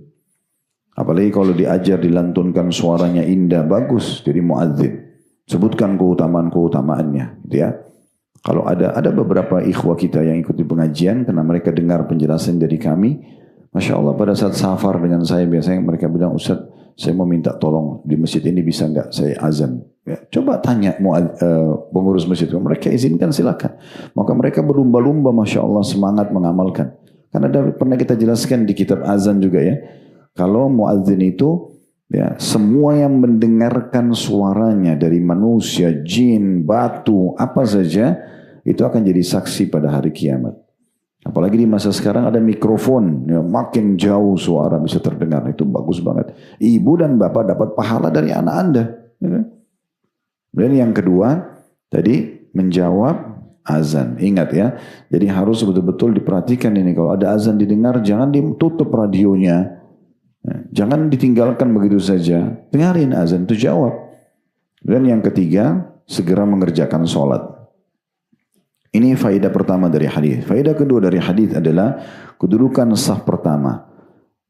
Apalagi kalau diajar dilantunkan suaranya indah, bagus jadi muadzin. Sebutkan keutamaan-keutamaannya, gitu ya. Kalau ada beberapa ikhwah kita yang ikuti pengajian karena mereka dengar penjelasan dari kami, Masya Allah pada saat safar dengan saya biasanya mereka bilang, Ustaz, saya mau minta tolong di masjid ini bisa nggak saya azan? Ya, coba tanya pengurus masjid, mereka izinkan silakan. Maka mereka berlumba-lumba, Masya Allah semangat mengamalkan. Karena pernah kita jelaskan di kitab azan juga ya. Kalau muadzin itu ya semua yang mendengarkan suaranya dari manusia, jin, batu, apa saja itu akan jadi saksi pada hari kiamat. Apalagi di masa sekarang ada mikrofon, ya, makin jauh suara bisa terdengar, itu bagus banget. Ibu dan bapak dapat pahala dari anak Anda. Ya. Dan yang kedua tadi menjawab azan. Ingat ya, jadi harus betul-betul diperhatikan ini. Kalau ada azan didengar, jangan ditutup radionya. Jangan ditinggalkan begitu saja. Dengarin azan itu jawab. Dan yang ketiga, segera mengerjakan sholat. Ini faedah pertama dari hadis. Faedah kedua dari hadis adalah kedudukan saf pertama.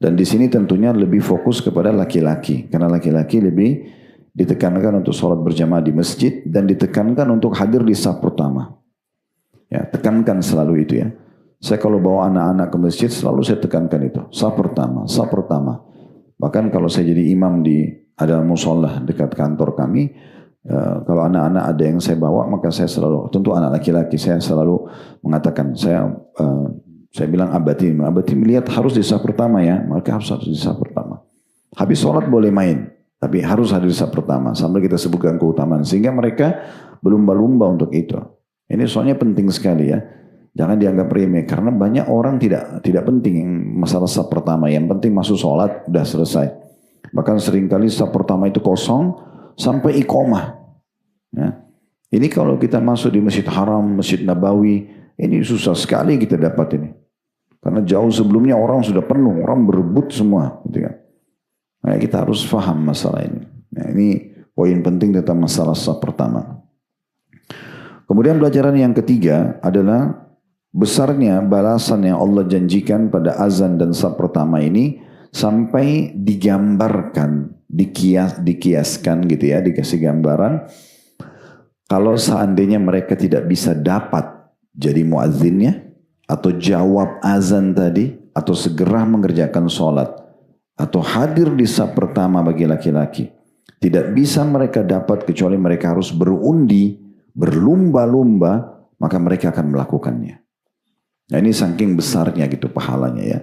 Dan di sini tentunya lebih fokus kepada laki-laki. Karena laki-laki lebih ditekankan untuk sholat berjamaah di masjid dan ditekankan untuk hadir di saf pertama. Ya, tekankan selalu itu ya. Saya kalau bawa anak-anak ke masjid selalu saya tekankan itu. Saf pertama, saf pertama. Bahkan kalau saya jadi imam di ada musola dekat kantor kami, kalau anak-anak ada yang saya bawa maka saya selalu, tentu anak laki-laki, saya selalu mengatakan saya bilang abati melihat harus di saf pertama ya, maka harus di saf pertama. Habis sholat boleh main, tapi harus hadir di saf pertama sambil kita sebutkan keutamaan sehingga mereka berlumba-lumba untuk itu. Ini soalnya penting sekali ya. Jangan dianggap remeh karena banyak orang tidak penting masalah saf pertama. Yang penting masuk sholat udah selesai. Bahkan seringkali saf pertama itu kosong sampai iqomah. Ya. Ini kalau kita masuk di Masjid Haram, Masjid Nabawi, ini susah sekali kita dapat ini. Karena jauh sebelumnya orang sudah penuh, orang berebut semua. Gitu kan. Nah, kita harus paham masalah ini. Nah, ini poin penting tentang masalah saf pertama. Kemudian pelajaran yang ketiga adalah besarnya balasan yang Allah janjikan pada azan dan saf pertama ini sampai digambarkan, dikiaskan gitu ya, dikasih gambaran. Kalau seandainya mereka tidak bisa dapat jadi muazzinnya, atau jawab azan tadi, atau segera mengerjakan sholat, atau hadir di saf pertama bagi laki-laki. Tidak bisa mereka dapat kecuali mereka harus berundi, berlumba-lumba, maka mereka akan melakukannya. Nah ini saking besarnya gitu pahalanya ya.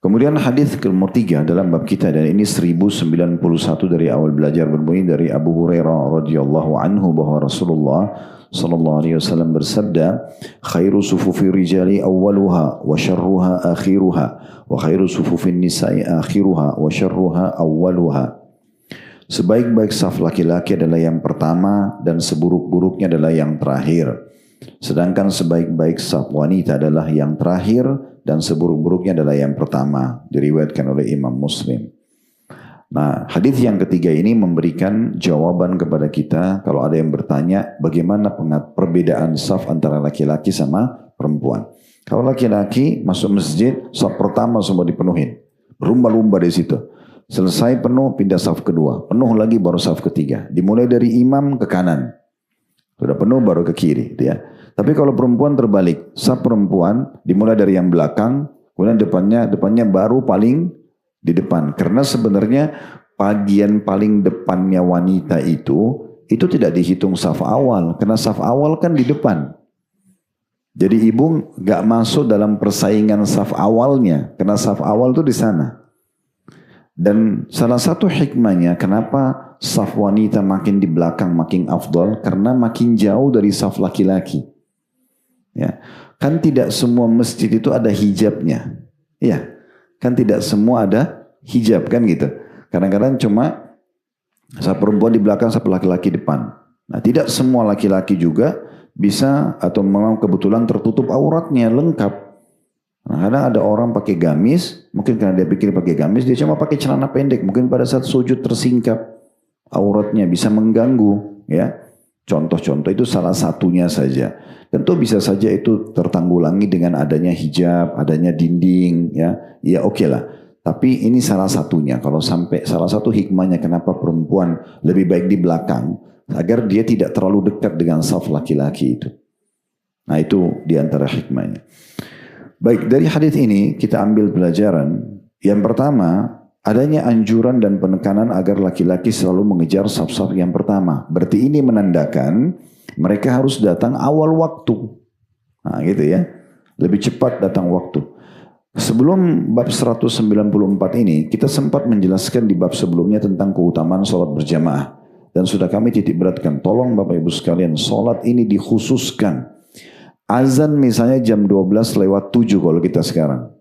Kemudian hadis nomor 3 dalam bab kita dan ini 1091 dari awal belajar berbunyi dari Abu Hurairah radhiyallahu anhu bahwa Rasulullah sallallahu alaihi wasallam bersabda, khairu sufufi rijali awwaluha wa syarruha akhiruha wa khairu sufufin nisa'i akhiruha wa syarruha awwaluha. Sebaik-baik saf laki-laki adalah yang pertama dan seburuk-buruknya adalah yang terakhir. Sedangkan sebaik-baik saf wanita adalah yang terakhir dan seburuk-buruknya adalah yang pertama. Diriwayatkan oleh Imam Muslim. Nah, hadis yang ketiga ini memberikan jawaban kepada kita kalau ada yang bertanya bagaimana perbedaan saf antara laki-laki sama perempuan. Kalau laki-laki masuk masjid, saf pertama semua dipenuhin. Lumba-lumba di situ. Selesai penuh, pindah saf kedua. Penuh lagi baru saf ketiga. Dimulai dari imam ke kanan. Sudah penuh baru ke kiri. Gitu ya. Tapi kalau perempuan terbalik. Saf perempuan dimulai dari yang belakang. Kemudian depannya baru paling di depan. Karena sebenarnya bagian paling depannya wanita itu tidak dihitung saf awal. Karena saf awal kan di depan. Jadi ibu gak masuk dalam persaingan saf awalnya. Karena saf awal itu di sana. Dan salah satu hikmahnya kenapa saf wanita makin di belakang makin afdal karena makin jauh dari saf laki-laki. Ya, kan tidak semua masjid itu ada hijabnya. Ya, kan tidak semua ada hijab kan gitu. Kadang-kadang cuma saf perempuan di belakang, saf laki-laki depan. Nah, tidak semua laki-laki juga bisa atau memang kebetulan tertutup auratnya lengkap. Nah, kadang ada orang pakai gamis, mungkin karena dia pikir pakai gamis, dia cuma pakai celana pendek. Mungkin pada saat sujud tersingkap auratnya bisa mengganggu. Ya, contoh-contoh itu salah satunya saja. Tentu bisa saja itu tertanggulangi dengan adanya hijab, adanya dinding. Ya oke lah. Tapi ini salah satunya. Kalau sampai salah satu hikmahnya kenapa perempuan lebih baik di belakang, agar dia tidak terlalu dekat dengan saf laki-laki itu. Nah itu diantara hikmahnya. Baik, dari hadis ini kita ambil pelajaran. Yang pertama, adanya anjuran dan penekanan agar laki-laki selalu mengejar saf-saf yang pertama. Berarti ini menandakan mereka harus datang awal waktu. Nah gitu ya. Lebih cepat datang waktu. Sebelum bab 194 ini, kita sempat menjelaskan di bab sebelumnya tentang keutamaan sholat berjamaah. Dan sudah kami titik beratkan, tolong Bapak Ibu sekalian, sholat ini dikhususkan. Azan misalnya jam 12 lewat 7 kalau kita sekarang.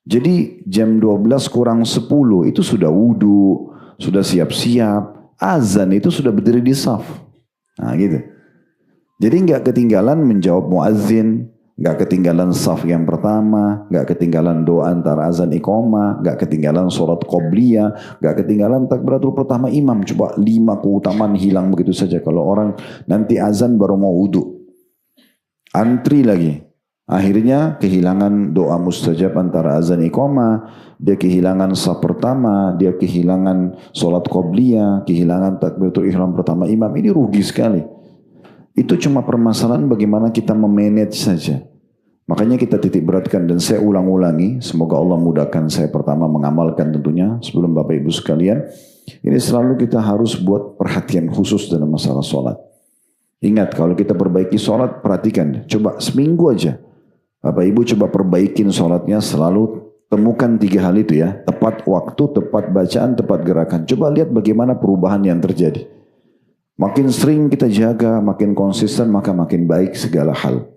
Jadi jam 12 kurang 10 itu sudah wudu, sudah siap-siap. Azan itu sudah berdiri di saf. Nah gitu. Jadi nggak ketinggalan menjawab muazzin, nggak ketinggalan saf yang pertama, nggak ketinggalan doa antara azan iqamah, nggak ketinggalan sholat qobliyah, nggak ketinggalan takbiratul pertama imam. Coba 5 keutamaan hilang begitu saja kalau orang nanti azan baru mau wudu. Antri lagi. Akhirnya kehilangan doa mustajab antara azan iqamah, dia kehilangan saf pertama, dia kehilangan sholat qobliyah, kehilangan takbiratul ihram pertama imam. Ini rugi sekali. Itu cuma permasalahan bagaimana kita memanage saja. Makanya kita titik beratkan dan saya ulang-ulangi, semoga Allah mudahkan saya pertama mengamalkan tentunya sebelum Bapak Ibu sekalian. Ini selalu kita harus buat perhatian khusus dalam masalah sholat. Ingat kalau kita perbaiki sholat, perhatikan, coba seminggu aja. Bapak Ibu coba perbaikin sholatnya, selalu temukan 3 hal itu ya. Tepat waktu, tepat bacaan, tepat gerakan. Coba lihat bagaimana perubahan yang terjadi. Makin sering kita jaga, makin konsisten, maka makin baik segala hal.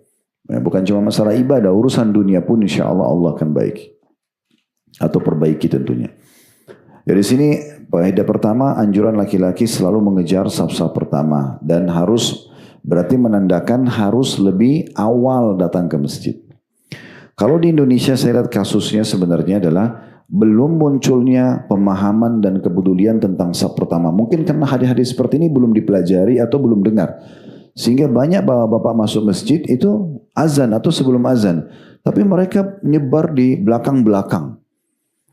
Ya, bukan cuma masalah ibadah, urusan dunia pun insya Allah Allah akan baik. Atau perbaiki tentunya. Dari sini, faedah pertama, anjuran laki-laki selalu mengejar saf-saf pertama. Dan harus, berarti menandakan harus lebih awal datang ke masjid. Kalau di Indonesia saya lihat kasusnya sebenarnya adalah belum munculnya pemahaman dan kepedulian tentang saf pertama. Mungkin karena hadis-hadis seperti ini belum dipelajari atau belum dengar. Sehingga banyak bapak-bapak masuk masjid itu azan atau sebelum azan. Tapi mereka nyebar di belakang-belakang.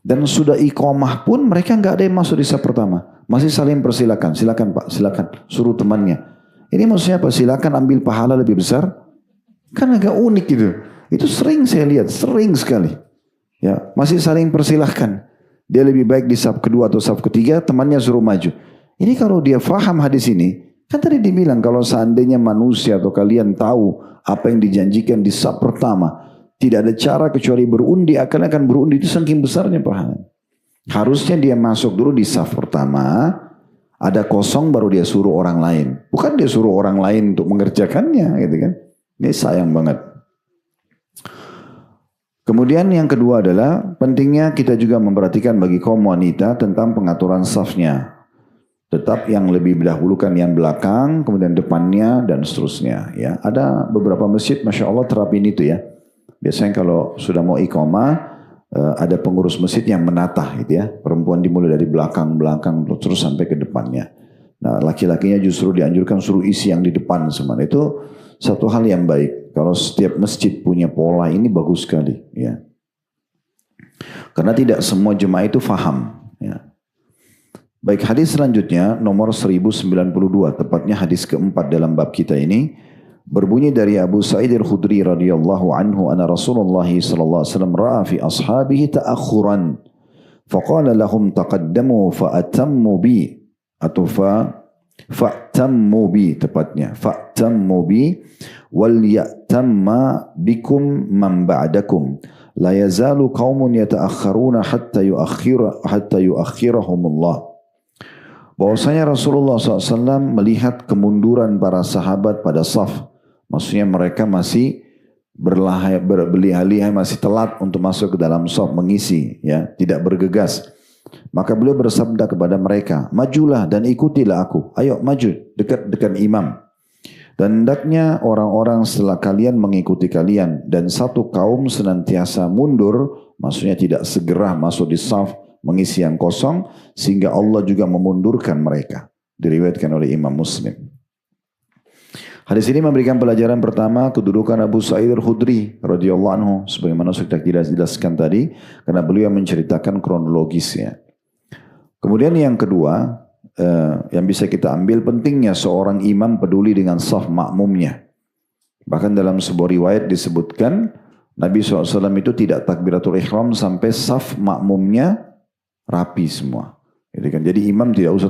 Dan sudah iqamah pun mereka nggak ada yang masuk di saf pertama. Masih saling persilakan. Silakan Pak, silakan. Suruh temannya. Ini maksudnya apa? Silakan ambil pahala lebih besar. Kan agak unik gitu. Itu sering saya lihat, sering sekali. Ya, masih saling persilahkan. Dia lebih baik di saf kedua atau saf ketiga, temannya suruh maju. Ini kalau dia faham hadis ini, kan tadi dibilang kalau seandainya manusia atau kalian tahu apa yang dijanjikan di saf pertama, tidak ada cara kecuali berundi, akan berundi, itu saking besarnya pahala. Harusnya dia masuk dulu di saf pertama, ada kosong baru dia suruh orang lain. Bukan dia suruh orang lain untuk mengerjakannya, gitu kan. Ini sayang banget. Kemudian yang kedua adalah pentingnya kita juga memperhatikan bagi kaum wanita tentang pengaturan safnya. Tetap yang lebih dahulukan yang belakang, kemudian depannya dan seterusnya. Ya, ada beberapa masjid, masya Allah terapin itu ya. Biasanya kalau sudah mau iqamah, ada pengurus masjid yang menatah gitu ya. Perempuan dimulai dari belakang terus sampai ke depannya. Nah, laki-lakinya justru dianjurkan suruh isi yang di depan semua. Itu satu hal yang baik. Kalau setiap masjid punya pola ini bagus sekali, ya. Karena tidak semua jemaah itu faham, ya. Baik, hadis selanjutnya nomor 1092, tepatnya hadis keempat dalam bab kita ini, berbunyi dari Abu Sa'id al-Khudri radhiyallahu anhu anna Rasulullah sallallahu alaihi wasallam ra'a fi ashabihi ta'akhuran faqala lahum taqaddamu fa'atammu bi atau fa'tammu bi tepatnya fa'tammu bi wal ya'tamma bikum man ba'dakum la yazalu qaumun yata'akhkharuna hatta yuakhirahumullah. Bahwasanya Rasulullah SAW melihat kemunduran para sahabat pada saf. Maksudnya mereka masih berlihai-lihai, masih telat untuk masuk ke dalam saf mengisi, ya, tidak bergegas. Maka beliau bersabda kepada mereka, majulah dan ikutilah aku. Ayo maju dekat imam. Dan hendaknya orang-orang setelah kalian mengikuti kalian. Dan satu kaum senantiasa mundur, maksudnya tidak segera masuk di saf mengisi yang kosong, sehingga Allah juga memundurkan mereka. Diriwayatkan oleh Imam Muslim. Hadis ini memberikan pelajaran pertama kedudukan Abu Sa'id al-Khudri radhiyallahu anhu, sebagaimana sudah dijelaskan tadi, karena beliau menceritakan kronologisnya. Kemudian yang kedua, yang bisa kita ambil pentingnya seorang imam peduli dengan saf makmumnya. Bahkan dalam sebuah riwayat disebutkan Nabi SAW itu tidak takbiratul ihram sampai saf makmumnya rapi semua. Jadi imam tidak usah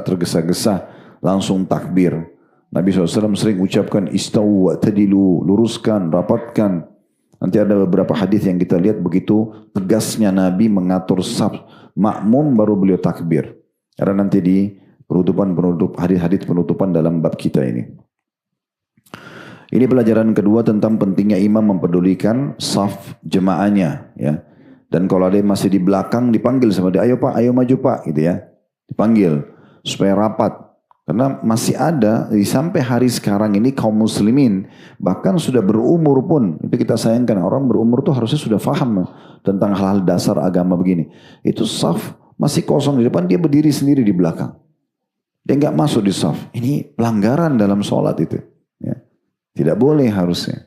tergesa-gesa langsung takbir. Nabi SAW sering ucapkan istawu wa'tadilu, luruskan, rapatkan. Nanti ada beberapa hadis yang kita lihat begitu tegasnya Nabi mengatur saf makmum baru beliau takbir. Karena nanti di hadis penutupan dalam bab kita ini. Ini pelajaran kedua tentang pentingnya imam mempedulikan saf jemaahnya, ya. Dan kalau ada yang masih di belakang dipanggil sama dia, ayo Pak, ayo maju Pak, gitu ya. Dipanggil supaya rapat. Karena masih ada sampai hari sekarang ini kaum muslimin bahkan sudah berumur pun, itu kita sayangkan, orang berumur tuh harusnya sudah paham tentang hal-hal dasar agama begini. Itu saf masih kosong di depan, dia berdiri sendiri di belakang. Dia nggak masuk di saf. Ini pelanggaran dalam sholat itu. Ya. Tidak boleh harusnya.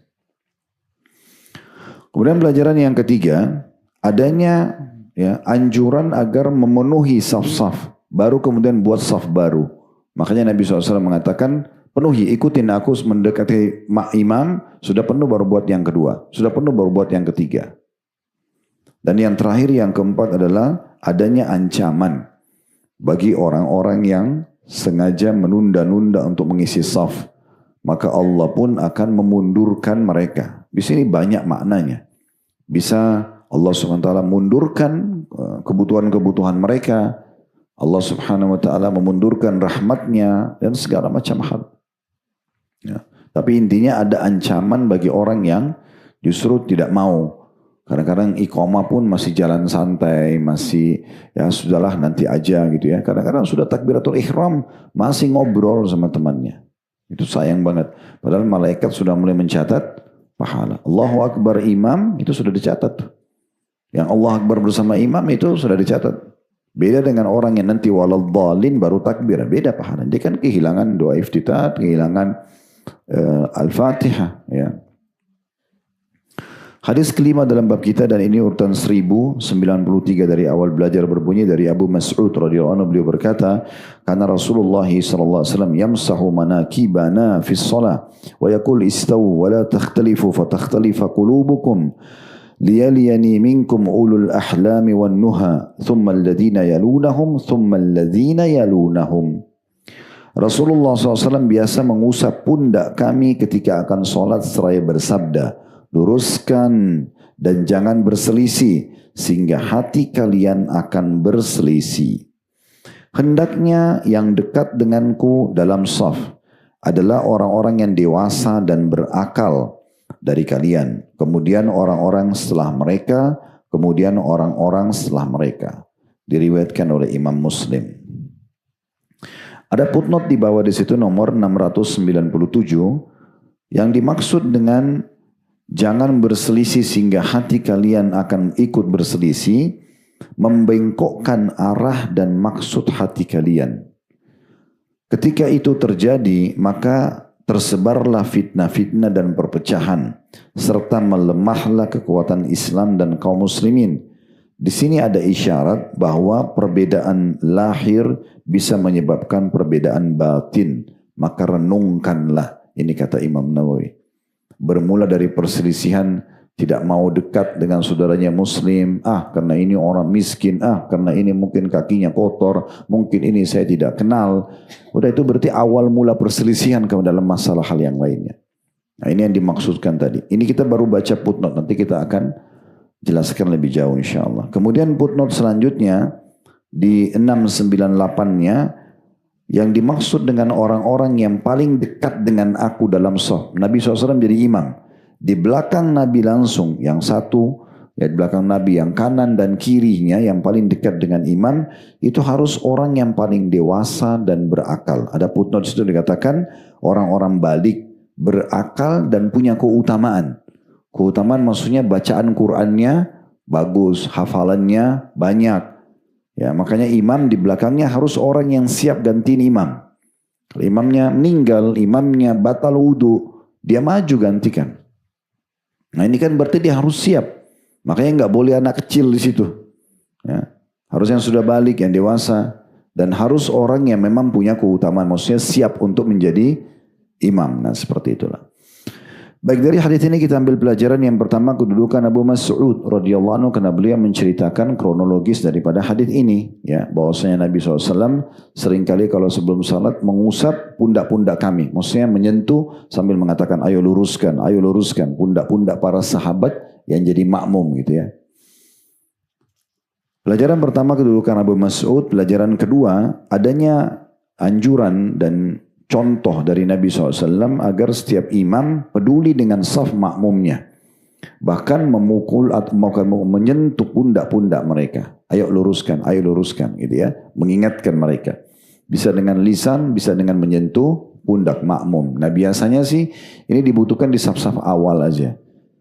Kemudian pelajaran yang ketiga, adanya ya anjuran agar memenuhi saf-saf, baru kemudian buat saf baru. Makanya Nabi SAW mengatakan, penuhi, ikutin aku mendekati imam, sudah penuh baru buat yang kedua, sudah penuh baru buat yang ketiga. Dan yang terakhir, yang keempat adalah adanya ancaman bagi orang-orang yang sengaja menunda-nunda untuk mengisi saf. Maka Allah pun akan memundurkan mereka. Di sini banyak maknanya. Bisa Allah SWT mundurkan kebutuhan-kebutuhan mereka. Allah Subhanahu wa ta'ala memundurkan rahmatnya dan segala macam hal. Ya. Tapi intinya ada ancaman bagi orang yang justru tidak mau. Kadang-kadang iqamah pun masih jalan santai, masih ya sudahlah nanti aja gitu ya. Kadang-kadang sudah takbiratul ihram masih ngobrol sama temannya. Itu sayang banget. Padahal malaikat sudah mulai mencatat pahala. Allahu Akbar imam itu sudah dicatat. Yang Allah Akbar bersama imam itu sudah dicatat. Beda dengan orang yang nanti waladhdallin baru takbir. Beda pahala. Dia kan kehilangan doa iftitah, kehilangan Al-Fatihah. Ya. Hadis kelima dalam bab kita, dan ini urutan 1093 dari awal belajar, berbunyi dari Abu Mas'ud radhiyallahu anhu, beliau berkata, karena Rasulullah sallallahu alaihi wasallam yamsahu manakibana fi shalah wa yaqul istawu wa la takhtalifu fatakhtalifa qulubukum liyaliyani minkum ulul ahlami wan nuha thumma alladhina yalunahum thumma alladhina yalunahum. Rasulullah SAW biasa mengusap pundak kami ketika akan sholat seraya bersabda, luruskan dan jangan berselisih sehingga hati kalian akan berselisih. Hendaknya yang dekat denganku dalam shaf adalah orang-orang yang dewasa dan berakal dari kalian, kemudian orang-orang setelah mereka, kemudian orang-orang setelah mereka. Diriwayatkan oleh Imam Muslim. Ada footnote di bawah di situ nomor 697 yang dimaksud dengan jangan berselisih sehingga hati kalian akan ikut berselisih, membengkokkan arah dan maksud hati kalian. Ketika itu terjadi, maka tersebarlah fitnah-fitnah dan perpecahan, serta melemahlah kekuatan Islam dan kaum muslimin. Di sini ada isyarat bahwa perbedaan lahir bisa menyebabkan perbedaan batin. Maka renungkanlah, ini kata Imam Nawawi. Bermula dari perselisihan, tidak mau dekat dengan saudaranya muslim, karena ini orang miskin, karena ini mungkin kakinya kotor, mungkin ini saya tidak kenal. Udah, itu berarti awal mula perselisihan ke dalam masalah hal yang lainnya. Nah, ini yang dimaksudkan tadi. Ini kita baru baca footnote, nanti kita akan jelaskan lebih jauh insyaAllah. Kemudian footnote selanjutnya di 698-nya, yang dimaksud dengan orang-orang yang paling dekat dengan aku dalam shaf. Nabi SAW jadi imam. Di belakang Nabi langsung, yang satu, ya di belakang Nabi yang kanan dan kirinya yang paling dekat dengan imam, itu harus orang yang paling dewasa dan berakal. Ada footnote situ dikatakan orang-orang balik, berakal dan punya keutamaan. Keutamaan maksudnya bacaan Qur'annya bagus, hafalannya banyak. Ya, makanya imam di belakangnya harus orang yang siap gantiin imam. Kalau imamnya meninggal, imamnya batal wudu, dia maju gantikan. Nah, ini kan berarti dia harus siap. Makanya nggak boleh anak kecil di situ. Ya, harus yang sudah balik, yang dewasa, dan harus orang yang memang punya keutamaan, maksudnya siap untuk menjadi imam. Nah, seperti itulah. Baik, dari hadis ini kita ambil pelajaran yang pertama, kedudukan Abu Mas'ud radhiyallahu anhu, karena beliau menceritakan kronologis daripada hadis ini, ya, bahwasanya Nabi SAW seringkali kalau sebelum salat mengusap pundak-pundak kami, maksudnya menyentuh sambil mengatakan ayo luruskan pundak-pundak para sahabat yang jadi makmum gitu ya. Pelajaran pertama, kedudukan Abu Mas'ud. Pelajaran kedua, adanya anjuran dan contoh dari Nabi SAW agar setiap imam peduli dengan saf makmumnya. Bahkan memukul atau menyentuh pundak-pundak mereka. Ayo luruskan gitu ya. Mengingatkan mereka. Bisa dengan lisan, bisa dengan menyentuh pundak makmum. Nah biasanya sih ini dibutuhkan di saf-saf awal aja.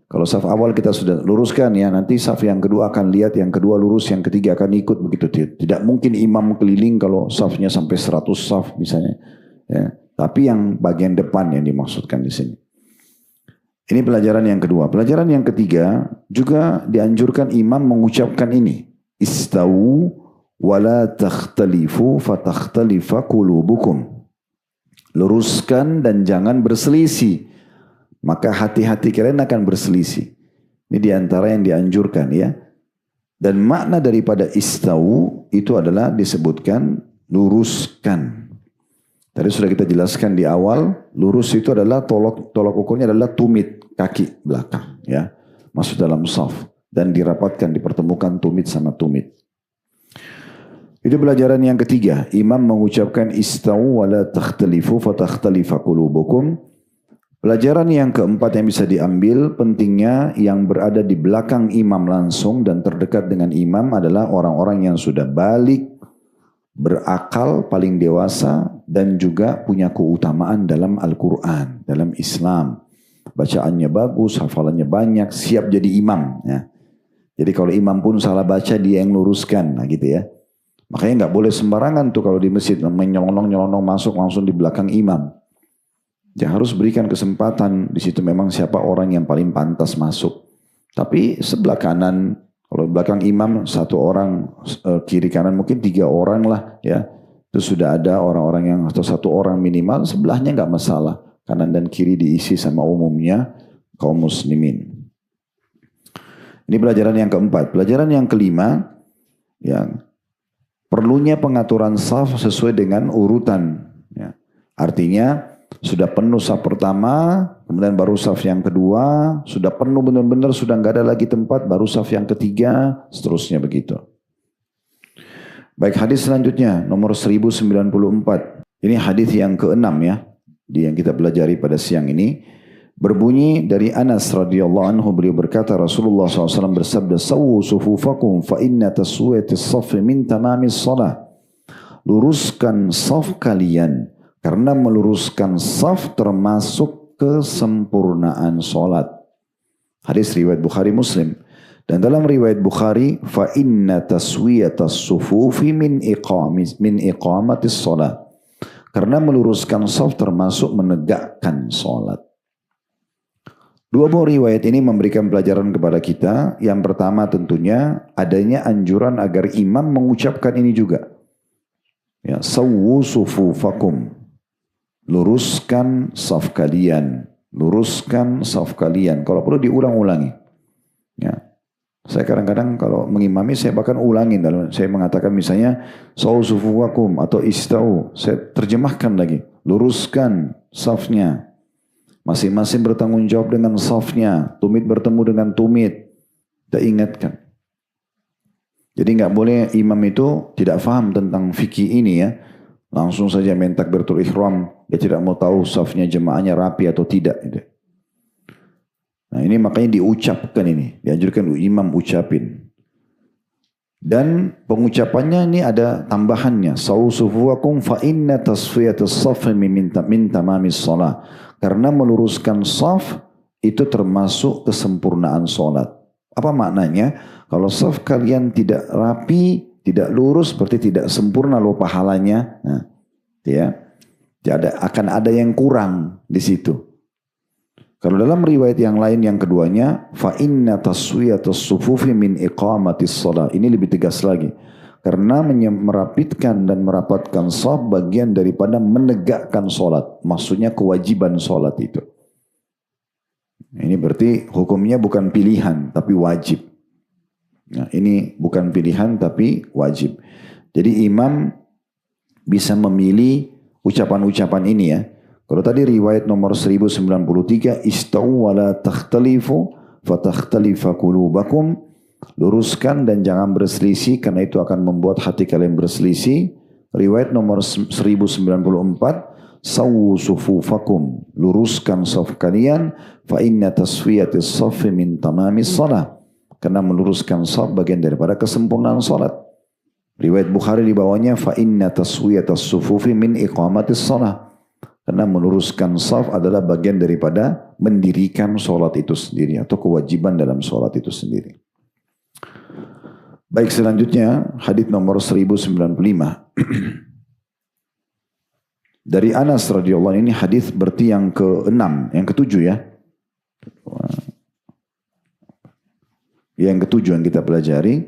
Kalau saf awal kita sudah luruskan ya, nanti saf yang kedua akan lihat, yang kedua lurus, yang ketiga akan ikut begitu. Tidak mungkin imam keliling kalau safnya sampai 100 saf misalnya. Ya. Tapi yang bagian depan yang dimaksudkan di sini. Ini pelajaran yang kedua. Pelajaran yang ketiga juga dianjurkan imam mengucapkan ini. Istawu wala takhtalifu fatakhtalifa qulubukum. Luruskan dan jangan berselisih. Maka hati-hati kalian akan berselisih. Ini diantara yang dianjurkan ya. Dan makna daripada istawu itu adalah disebutkan luruskan. Tadi sudah kita jelaskan di awal, lurus itu adalah tolak ukurnya adalah tumit kaki belakang ya. Masuk dalam shaf dan dirapatkan, dipertemukan tumit sama tumit. Itu pelajaran yang ketiga. Imam mengucapkan istawu wala takhtalifu fatakhtalifa qulubukum. Pelajaran yang keempat yang bisa diambil, pentingnya yang berada di belakang imam langsung dan terdekat dengan imam adalah orang-orang yang sudah balik, berakal, paling dewasa, dan juga punya keutamaan dalam Al-Quran, dalam Islam. Bacaannya bagus, hafalannya banyak, siap jadi imam. Ya. Jadi kalau imam pun salah baca, dia yang luruskan, nah gitu ya. Makanya nggak boleh sembarangan tuh kalau di masjid, menyelonong-nyelonong masuk langsung di belakang imam. Dia harus berikan kesempatan, di situ memang siapa orang yang paling pantas masuk. Tapi sebelah kanan, kalau belakang imam satu orang, kiri kanan mungkin 3 orang lah ya. Itu sudah ada orang-orang yang atau 1 orang minimal, sebelahnya nggak masalah. Kanan dan kiri diisi sama umumnya kaum muslimin. Ini pelajaran yang keempat. Pelajaran yang kelima, yang perlunya pengaturan saf sesuai dengan urutan. Ya. Artinya sudah penuh saf pertama, kemudian baru saf yang kedua, sudah penuh benar-benar, sudah nggak ada lagi tempat, baru saf yang ketiga, seterusnya begitu. Baik, hadis selanjutnya nomor 1094. Ini hadis yang ke-6 ya, yang kita pelajari pada siang ini. Berbunyi dari Anas radhiyallahu anhu, beliau berkata Rasulullah SAW bersabda, "Sawwu sufufakum fa inna taswiyatis saffi min tamamis shalah." Luruskan saf kalian, karena meluruskan saf termasuk kesempurnaan solat. Hadis riwayat Bukhari Muslim. Dan dalam riwayat Bukhari, fa inna taswiyatas sufufi min iqamatis solat. Karena meluruskan saf termasuk menegakkan solat. Dua buah riwayat ini memberikan pelajaran kepada kita. Yang pertama tentunya adanya anjuran agar imam mengucapkan ini juga. Ya, sawwu sufufakum. Luruskan saf kalian. Luruskan saf kalian. Kalau perlu diulang-ulangi. Ya. Saya kadang-kadang kalau mengimami saya bahkan ulangin. Saya mengatakan misalnya sawwu sufufakum atau istau. Saya terjemahkan lagi. Luruskan safnya. Masing-masing bertanggung jawab dengan safnya. Tumit bertemu dengan tumit. Kita ingatkan. Jadi nggak boleh imam itu tidak faham tentang fikih ini ya. Langsung saja main takbiratul ihram. Dia tidak mau tahu safnya jemaahnya rapi atau tidak. Nah ini makanya diucapkan ini. Dianjurkan imam ucapin. Dan pengucapannya ini ada tambahannya. Sawwu sufuwakum fa inna tasfiyatus saffi min tamamis shalah. Karena meluruskan saf itu termasuk kesempurnaan solat. Apa maknanya? Kalau saf kalian tidak rapi, tidak lurus, berarti tidak sempurna loh pahalanya. Nah, ya, akan ada yang kurang di situ. Kalau dalam riwayat yang lain yang keduanya, fa inna taswiyatus sufufi min iqamatis shalah. Ini lebih tegas lagi. Karena merapitkan dan merapatkan shaf bagian daripada menegakkan solat. Maksudnya kewajiban solat itu. Ini berarti hukumnya bukan pilihan tapi wajib. Nah, ini bukan pilihan tapi wajib. Jadi imam bisa memilih ucapan-ucapan ini ya. Kalau tadi riwayat nomor 1093, istawu wa la takhtalifu fatakhtalifa qulubakum. Luruskan dan jangan berselisih karena itu akan membuat hati kalian berselisih. Riwayat nomor 1094, sawwu sufufakum. Luruskan saf kalian, fa inna tasfiyatis saffi min tamamis shalah. Karena meluruskan saf bagian daripada kesempurnaan salat. Riwayat Bukhari di bawahnya fa inna taswiyatas sufufi min iqamatis shalah. Karena meluruskan saf adalah bagian daripada mendirikan sholat itu sendiri atau kewajiban dalam sholat itu sendiri. Baik, selanjutnya hadis nomor 1095. Dari Anas radhiyallahu anhu, ini hadis berarti yang ke-6, yang ke-7 ya. Yang ke-7 yang kita pelajari.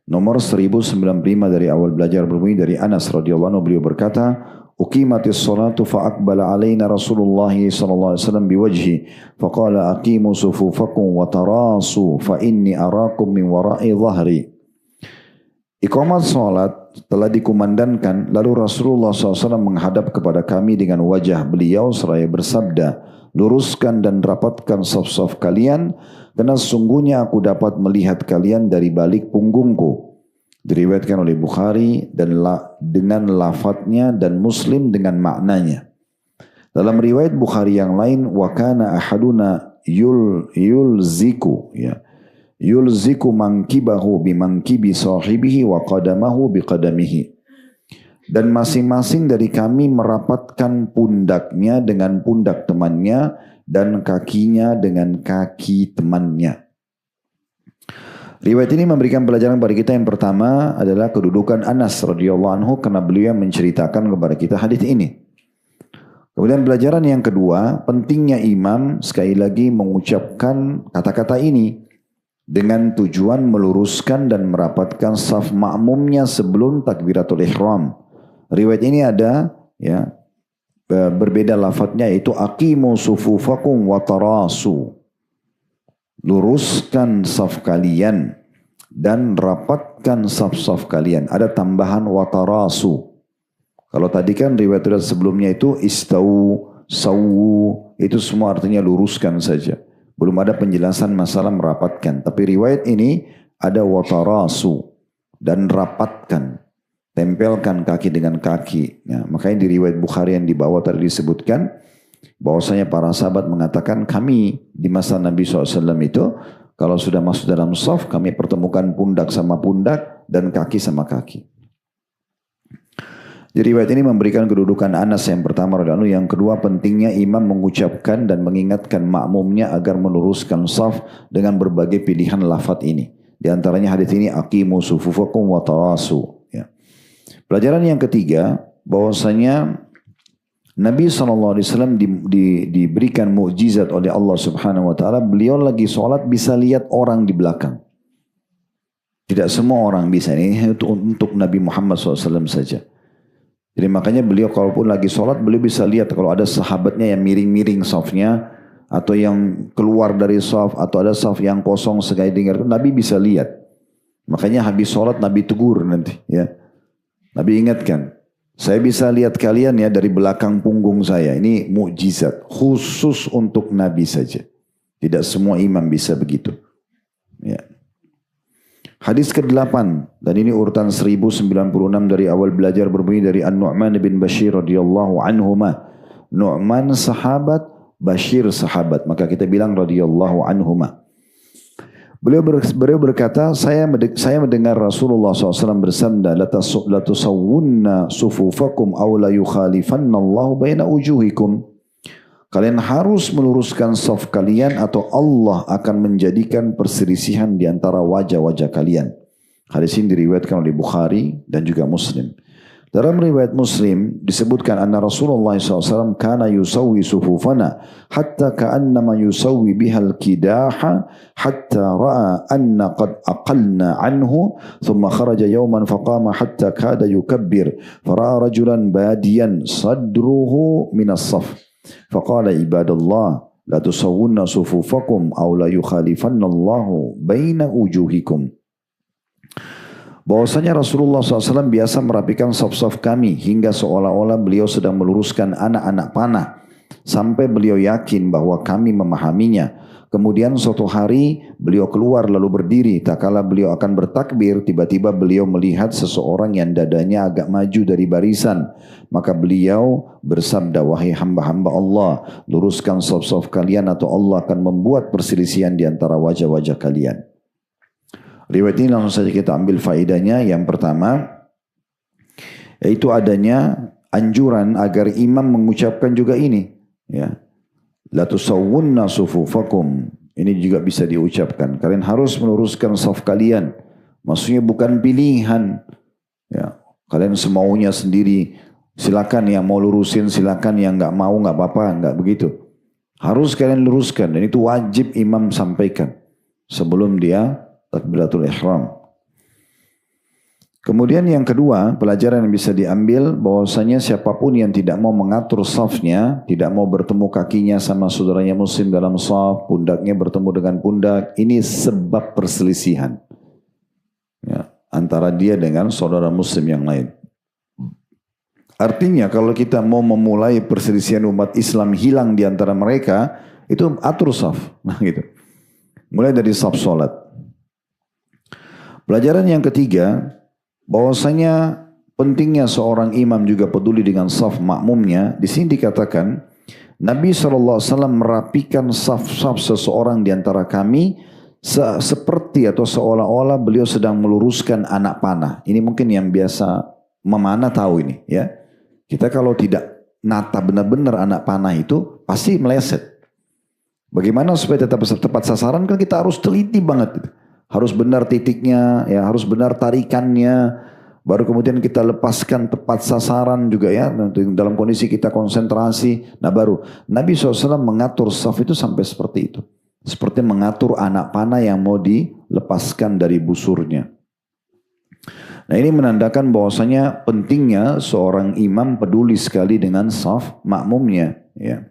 Nomor 1095 dari awal belajar berbunyi dari Anas radhiyallahu anhu, beliau berkata, "Uqimatis salatu fa aqbala alaina Rasulullah sallallahu alaihi wasallam biwajhi faqala aqimu sufufakum wa tarasu fa inni arakum min wara'i dhahri." Iqamat salat telah dikumandangkan, lalu Rasulullah SAW menghadap kepada kami dengan wajah beliau seraya bersabda, "Luruskan dan rapatkan saf-saf kalian, karena sesungguhnya aku dapat melihat kalian dari balik punggungku." Diriwayatkan oleh Bukhari dan dengan lafadznya dan Muslim dengan maknanya. Dalam riwayat Bukhari yang lain, wa kana ahaduna yulziku ya. Yulziku mankibahu bimankibi sahibihi wa qadamahu biqadamihi. Dan masing-masing dari kami merapatkan pundaknya dengan pundak temannya dan kakinya dengan kaki temannya. Riwayat ini memberikan pelajaran kepada kita. Yang pertama adalah kedudukan Anas radhiyallahu anhu karena beliau menceritakan kepada kita hadis ini. Kemudian pelajaran yang kedua, pentingnya imam sekali lagi mengucapkan kata-kata ini dengan tujuan meluruskan dan merapatkan saf makmumnya sebelum takbiratul ihram. Riwayat ini ada ya berbeda lafadznya, yaitu aqimu sufufakum wa tarasu. Luruskan saf kalian dan rapatkan saf-saf kalian. Ada tambahan wa tarasu. Kalau tadi kan riwayat sebelumnya itu istau, sawu, itu semua artinya luruskan saja. Belum ada penjelasan masalah merapatkan. Tapi riwayat ini ada watarasu dan rapatkan. Tempelkan kaki dengan kaki. Ya, makanya di riwayat Bukhari yang di bawah tadi disebutkan bahwasanya para sahabat mengatakan kami di masa Nabi SAW itu kalau sudah masuk dalam shaf kami pertemukan pundak sama pundak dan kaki sama kaki. Jadi riwayat ini memberikan kedudukan Anas yang pertama, yang kedua pentingnya imam mengucapkan dan mengingatkan makmumnya agar meluruskan saf dengan berbagai pilihan lafaz ini. Di antaranya hadis ini aqimu sufufakum wa tarasu. Ya. Pelajaran yang ketiga bahwasanya Nabi SAW diberikan mukjizat oleh Allah Subhanahu Wa Taala. Beliau lagi sholat bisa lihat orang di belakang. Tidak semua orang bisa. Ini untuk Nabi Muhammad SAW saja. Jadi makanya beliau kalaupun lagi sholat, beliau bisa lihat kalau ada sahabatnya yang miring-miring safnya, atau yang keluar dari saf, atau ada saf yang kosong sekali dengar, Nabi bisa lihat. Makanya habis sholat Nabi tegur nanti. Ya. Nabi ingatkan, saya bisa lihat kalian ya dari belakang punggung saya. Ini mukjizat khusus untuk Nabi saja. Tidak semua imam bisa begitu. Ya. Hadis ke-8 dan ini urutan 1096 dari awal belajar berbunyi dari An-Nu'man bin Bashir radhiyallahu anhuma. Nu'man sahabat, Bashir sahabat, maka kita bilang radhiyallahu anhuma. Beliau berkata, saya mendengar Rasulullah SAW bersabda, la tusawwunna sufufakum aw la yukhalifanna Allah baina wujuhikum. Kalian harus meluruskan saf kalian atau Allah akan menjadikan perselisihan di antara wajah-wajah kalian. Hadis ini diriwayatkan oleh Bukhari dan juga Muslim. Dalam riwayat Muslim disebutkan anna Rasulullah SAW kana yusawwi sufufana hatta ka'annama yusawwi bihal kidaha hatta ra'a anna qad aqalna anhu thumma kharaja yawman faqama hatta kada yukabbir fara'a rajulan badiyan sadruhu minas saf. Faqala ibadallah la tusawwunna sufufakum aw la yukhalifanna Allahu baina wujuhikum. Bahwasanya Rasulullah SAW biasa merapikan saf-saf kami hingga seolah-olah beliau sedang meluruskan anak-anak panah sampai beliau yakin bahwa kami memahaminya. Kemudian suatu hari beliau keluar lalu berdiri. Tak kala beliau akan bertakbir, tiba-tiba beliau melihat seseorang yang dadanya agak maju dari barisan. Maka beliau bersabda, wahai hamba-hamba Allah, luruskan saf-saf kalian atau Allah akan membuat perselisihan di antara wajah-wajah kalian. Riwayat ini langsung saja kita ambil faedahnya. Yang pertama, Yaitu adanya anjuran agar imam mengucapkan juga ini. Ya. La tusawwunna sufufakum. Ini juga bisa diucapkan. Kalian harus meluruskan saf kalian. Maksudnya bukan pilihan. Ya. Kalian semaunya sendiri. Silakan yang mau lurusin, silakan yang nggak mau nggak apa-apa, nggak begitu. Harus kalian luruskan dan itu wajib imam sampaikan sebelum dia takbiratul ihram. Kemudian yang kedua, pelajaran yang bisa diambil bahwasanya siapapun yang tidak mau mengatur safnya, tidak mau bertemu kakinya sama saudaranya muslim dalam saf, pundaknya bertemu dengan pundak, ini sebab perselisihan ya, antara dia dengan saudara muslim yang lain. Artinya kalau kita mau memulai perselisihan umat Islam hilang di antara mereka, itu atur saf. Nah gitu. Mulai dari saf solat. Pelajaran yang ketiga, bahwasanya pentingnya seorang imam juga peduli dengan saf makmumnya. Di sini dikatakan, Nabi SAW merapikan saf-saf seseorang di antara kami seperti atau seolah-olah beliau sedang meluruskan anak panah. Ini mungkin yang biasa memanah tahu ini ya. Kita kalau tidak nata benar-benar anak panah itu pasti meleset. Bagaimana supaya tetap tepat sasaran kan kita harus teliti banget. Harus benar titiknya, ya harus benar tarikannya. Baru kemudian kita lepaskan tepat sasaran juga ya. Dalam kondisi kita konsentrasi. Nah baru Nabi SAW mengatur saf itu sampai seperti itu. Seperti mengatur anak panah yang mau dilepaskan dari busurnya. Nah ini menandakan bahwasanya pentingnya seorang imam peduli sekali dengan saf makmumnya. Ya.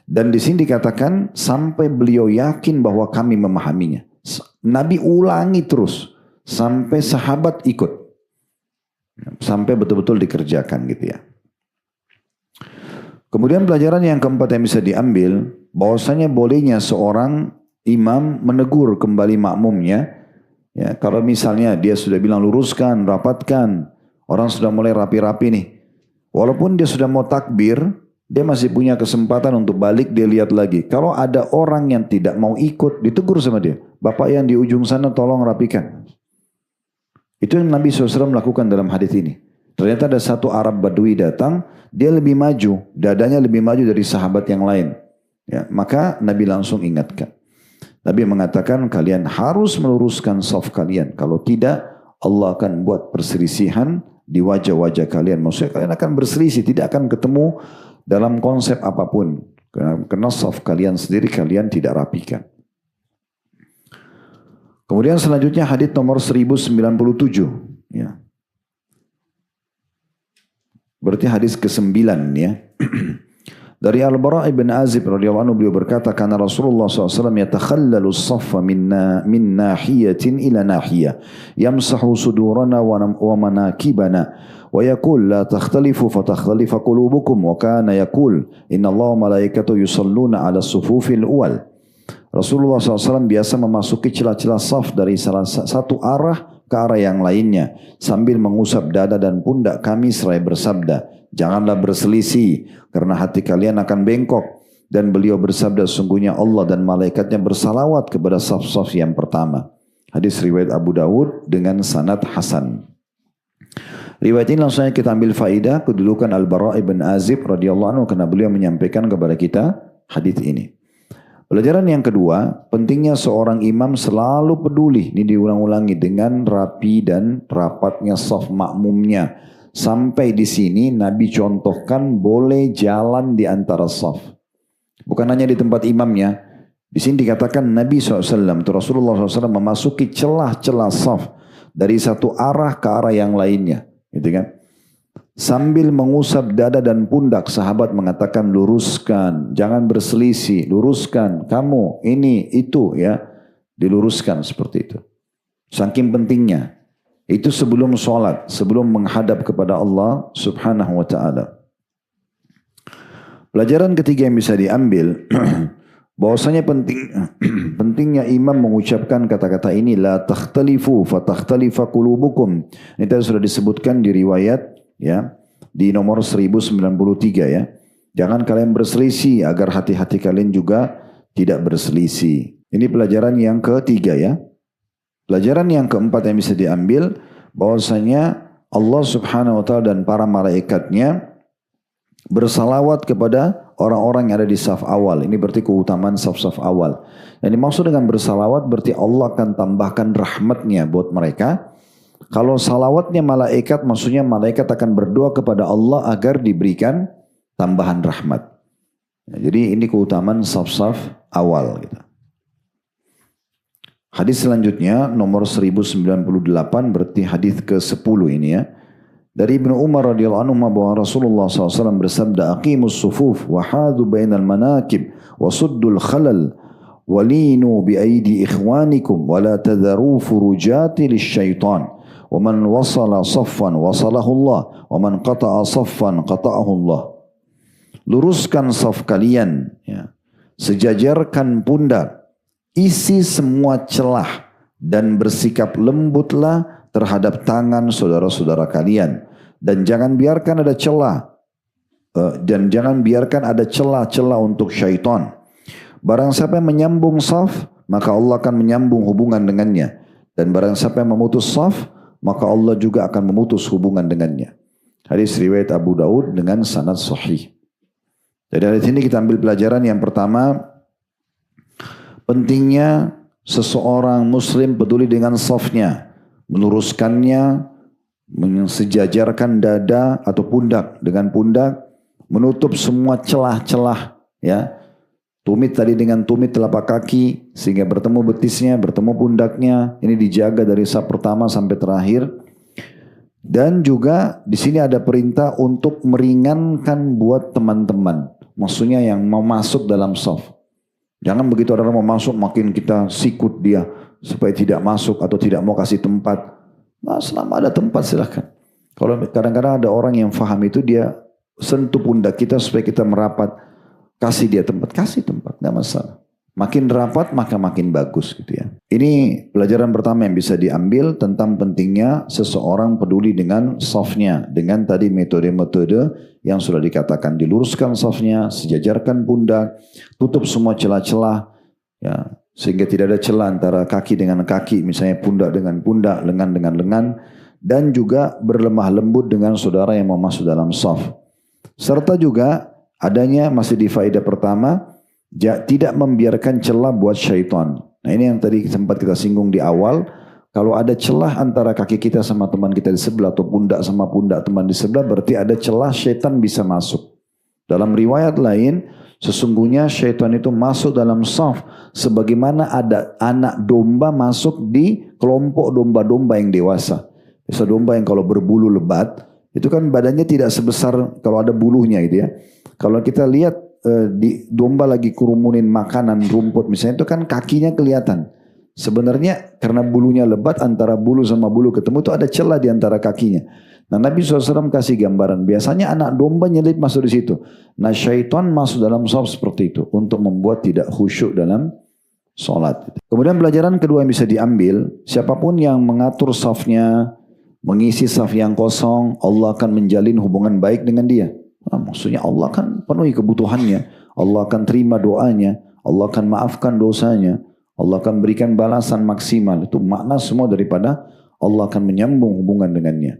Dan di sini dikatakan sampai beliau yakin bahwa kami memahaminya. Nabi ulangi terus sampai sahabat ikut. Sampai betul-betul dikerjakan gitu ya. Kemudian pelajaran yang keempat yang bisa diambil, bahwasanya bolehnya seorang imam menegur kembali makmumnya. Ya, kalau misalnya dia sudah bilang luruskan, rapatkan, orang sudah mulai rapi-rapi nih. Walaupun dia sudah mau takbir, dia masih punya kesempatan untuk balik, dia lihat lagi. Kalau ada orang yang tidak mau ikut, ditegur sama dia. Bapak yang di ujung sana tolong rapikan. Itu yang Nabi SAW melakukan dalam hadis ini. Ternyata ada satu Arab Badui datang, dia lebih maju, dadanya lebih maju dari sahabat yang lain. Ya, maka Nabi langsung ingatkan. Nabi mengatakan kalian harus meluruskan saf kalian. Kalau tidak, Allah akan buat perselisihan di wajah-wajah kalian. Maksudnya kalian akan berselisih, tidak akan ketemu dalam konsep apapun. Karena saf kalian sendiri kalian tidak rapikan. Kemudian selanjutnya hadits nomor 1097. Ya. Berarti hadis ke-9 ya. Dari Al-Bara' ibn Azib radhiyallahu anhu beliau berkata, karena Rasulullah SAW yatakhallalu as-saffa min nahiyatin ila nahiyah, yamsahu sudurana wa manakibana, wa yaqul la takhtalifu fatakhtalifa qulubukum, wa kana yaqul inna Allah wa malaikatahu yusalluna ala sufufil awwal. Rasulullah SAW biasa memasuki celah-celah saf dari salah satu arah ke arah yang lainnya sambil mengusap dada dan pundak kami seraya bersabda, janganlah berselisih karena hati kalian akan bengkok. Dan beliau bersabda, sungguhnya Allah dan malaikatnya bersalawat kepada saf-saf yang pertama. Hadis riwayat Abu Dawud dengan sanad hasan. Riwayat ini langsung kita ambil faidah kedudukan Al-Bara' ibn Azib radhiyallahu anhu karena beliau menyampaikan kepada kita hadis ini. Pelajaran yang kedua, pentingnya seorang imam selalu peduli, ini diulang-ulangi, dengan rapi dan rapatnya saf makmumnya. Sampai di sini Nabi contohkan boleh jalan di antara saf. Bukan hanya di tempat imamnya. Di sini dikatakan Nabi SAW, Rasulullah SAW memasuki celah-celah saf dari satu arah ke arah yang lainnya. Gitu kan? Sambil mengusap dada dan pundak, sahabat mengatakan luruskan, jangan berselisih, luruskan, kamu, ini, itu ya. Diluruskan seperti itu. Saking pentingnya. Itu sebelum sholat, sebelum menghadap kepada Allah subhanahu wa ta'ala. Pelajaran ketiga yang bisa diambil, bahwasanya pentingnya imam mengucapkan kata-kata ini, la takhtalifu fatakhtalifa qulubukum. Ini tadi sudah disebutkan di riwayat, ya, di nomor 1093 ya. Jangan kalian berselisih agar hati-hati kalian juga tidak berselisih. Ini pelajaran yang ketiga ya. Pelajaran yang keempat yang bisa diambil bahwasanya Allah subhanahu wa ta'ala dan para malaikatnya bersalawat kepada orang-orang yang ada di saf awal. Ini berarti keutamaan saf-saf awal. Yang dimaksud dengan bersalawat berarti Allah akan tambahkan rahmatnya buat mereka. Kalau salawatnya malaikat, maksudnya malaikat akan berdoa kepada Allah agar diberikan tambahan rahmat. Jadi ini keutamaan saf-saf awal. Gitu. Hadis selanjutnya nomor 1098 berarti hadis ke-10 ini ya. Dari Ibnu Umar radhiyallahu anhu bahwa Rasulullah SAW bersabda, "Aqimus sufuf wa hadu bainal manakib wa suddul khalal wa linu bi aidi ikhwanikum wa la tadharu furujati lisyaitan wa man wasala saffan wasalahu Allah wa man qata'a saffan qata'ahu Allah." Luruskan saf kalian, ya. Sejajarkan pundak, isi semua celah dan bersikap lembutlah terhadap tangan saudara-saudara kalian, dan jangan biarkan ada celah celah untuk syaitan. Barang siapa yang menyambung saf, maka Allah akan menyambung hubungan dengannya, dan barang siapa yang memutus saf, maka Allah juga akan memutus hubungan dengannya. Hadis riwayat Abu Daud dengan sanad sahih. Jadi dari sini kita ambil pelajaran yang pertama, pentingnya seseorang muslim peduli dengan safnya, meluruskannya, mensejajarkan dada atau pundak dengan pundak, menutup semua celah-celah, ya. Tumit tadi dengan tumit telapak kaki sehingga bertemu betisnya, bertemu pundaknya. Ini dijaga dari saf pertama sampai terakhir. Dan juga di sini ada perintah untuk meringankan buat teman-teman. Maksudnya yang mau masuk dalam saf. Jangan begitu ada orang mau masuk makin kita sikut dia supaya tidak masuk atau tidak mau kasih tempat. Nah, selama ada tempat silahkan. Kalau kadang-kadang ada orang yang faham itu, dia sentuh pundak kita supaya kita merapat. Kasih dia tempat, kasih tempat, nggak masalah. Makin rapat maka makin bagus gitu ya. Ini pelajaran pertama yang bisa diambil tentang pentingnya seseorang peduli dengan safnya. Dengan tadi metode-metode yang sudah dikatakan, diluruskan safnya, sejajarkan pundak, tutup semua celah-celah, ya, sehingga tidak ada celah antara kaki dengan kaki, misalnya pundak dengan pundak, lengan dengan lengan, dan juga berlemah lembut dengan saudara yang mau masuk dalam saf. Serta juga adanya masih di faedah pertama, tidak membiarkan celah buat syaitan. Nah ini yang tadi sempat kita singgung di awal. Kalau ada celah antara kaki kita sama teman kita di sebelah, atau pundak sama pundak teman di sebelah, berarti ada celah syaitan bisa masuk. Dalam riwayat lain, sesungguhnya syaitan itu masuk dalam saf sebagaimana ada anak domba masuk di kelompok domba-domba yang dewasa. Biasa domba yang kalau berbulu lebat, itu kan badannya tidak sebesar kalau ada bulunya gitu ya. Kalau kita lihat di domba lagi kerumunin makanan rumput misalnya, itu kan kakinya kelihatan. Sebenarnya karena bulunya lebat, antara bulu sama bulu ketemu itu ada celah di antara kakinya. Nah Nabi SAW kasih gambaran, biasanya anak domba nyelip masuk di situ. Nah syaitan masuk dalam saf seperti itu untuk membuat tidak khusyuk dalam sholat. Kemudian pelajaran kedua yang bisa diambil, siapapun yang mengatur safnya, mengisi saf yang kosong, Allah akan menjalin hubungan baik dengan dia. Nah, maksudnya Allah akan penuhi kebutuhannya, Allah akan terima doanya, Allah akan maafkan dosanya, Allah akan berikan balasan maksimal. Itu makna semua daripada Allah akan menyambung hubungan dengannya.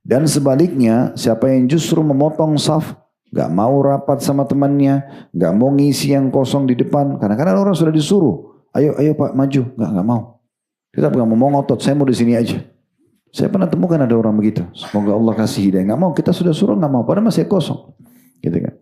Dan sebaliknya, siapa yang justru memotong saf, gak mau rapat sama temannya, gak mau ngisi yang kosong di depan. Kadang-kadang orang sudah disuruh, ayo Pak maju, gak mau. Kita gak mau ngotot, saya mau di sini aja. Saya pernah temukan ada orang begitu. Semoga Allah kasih hidayah. Gak mau, kita sudah suruh gak mau, padahal masih kosong. Gitu kan.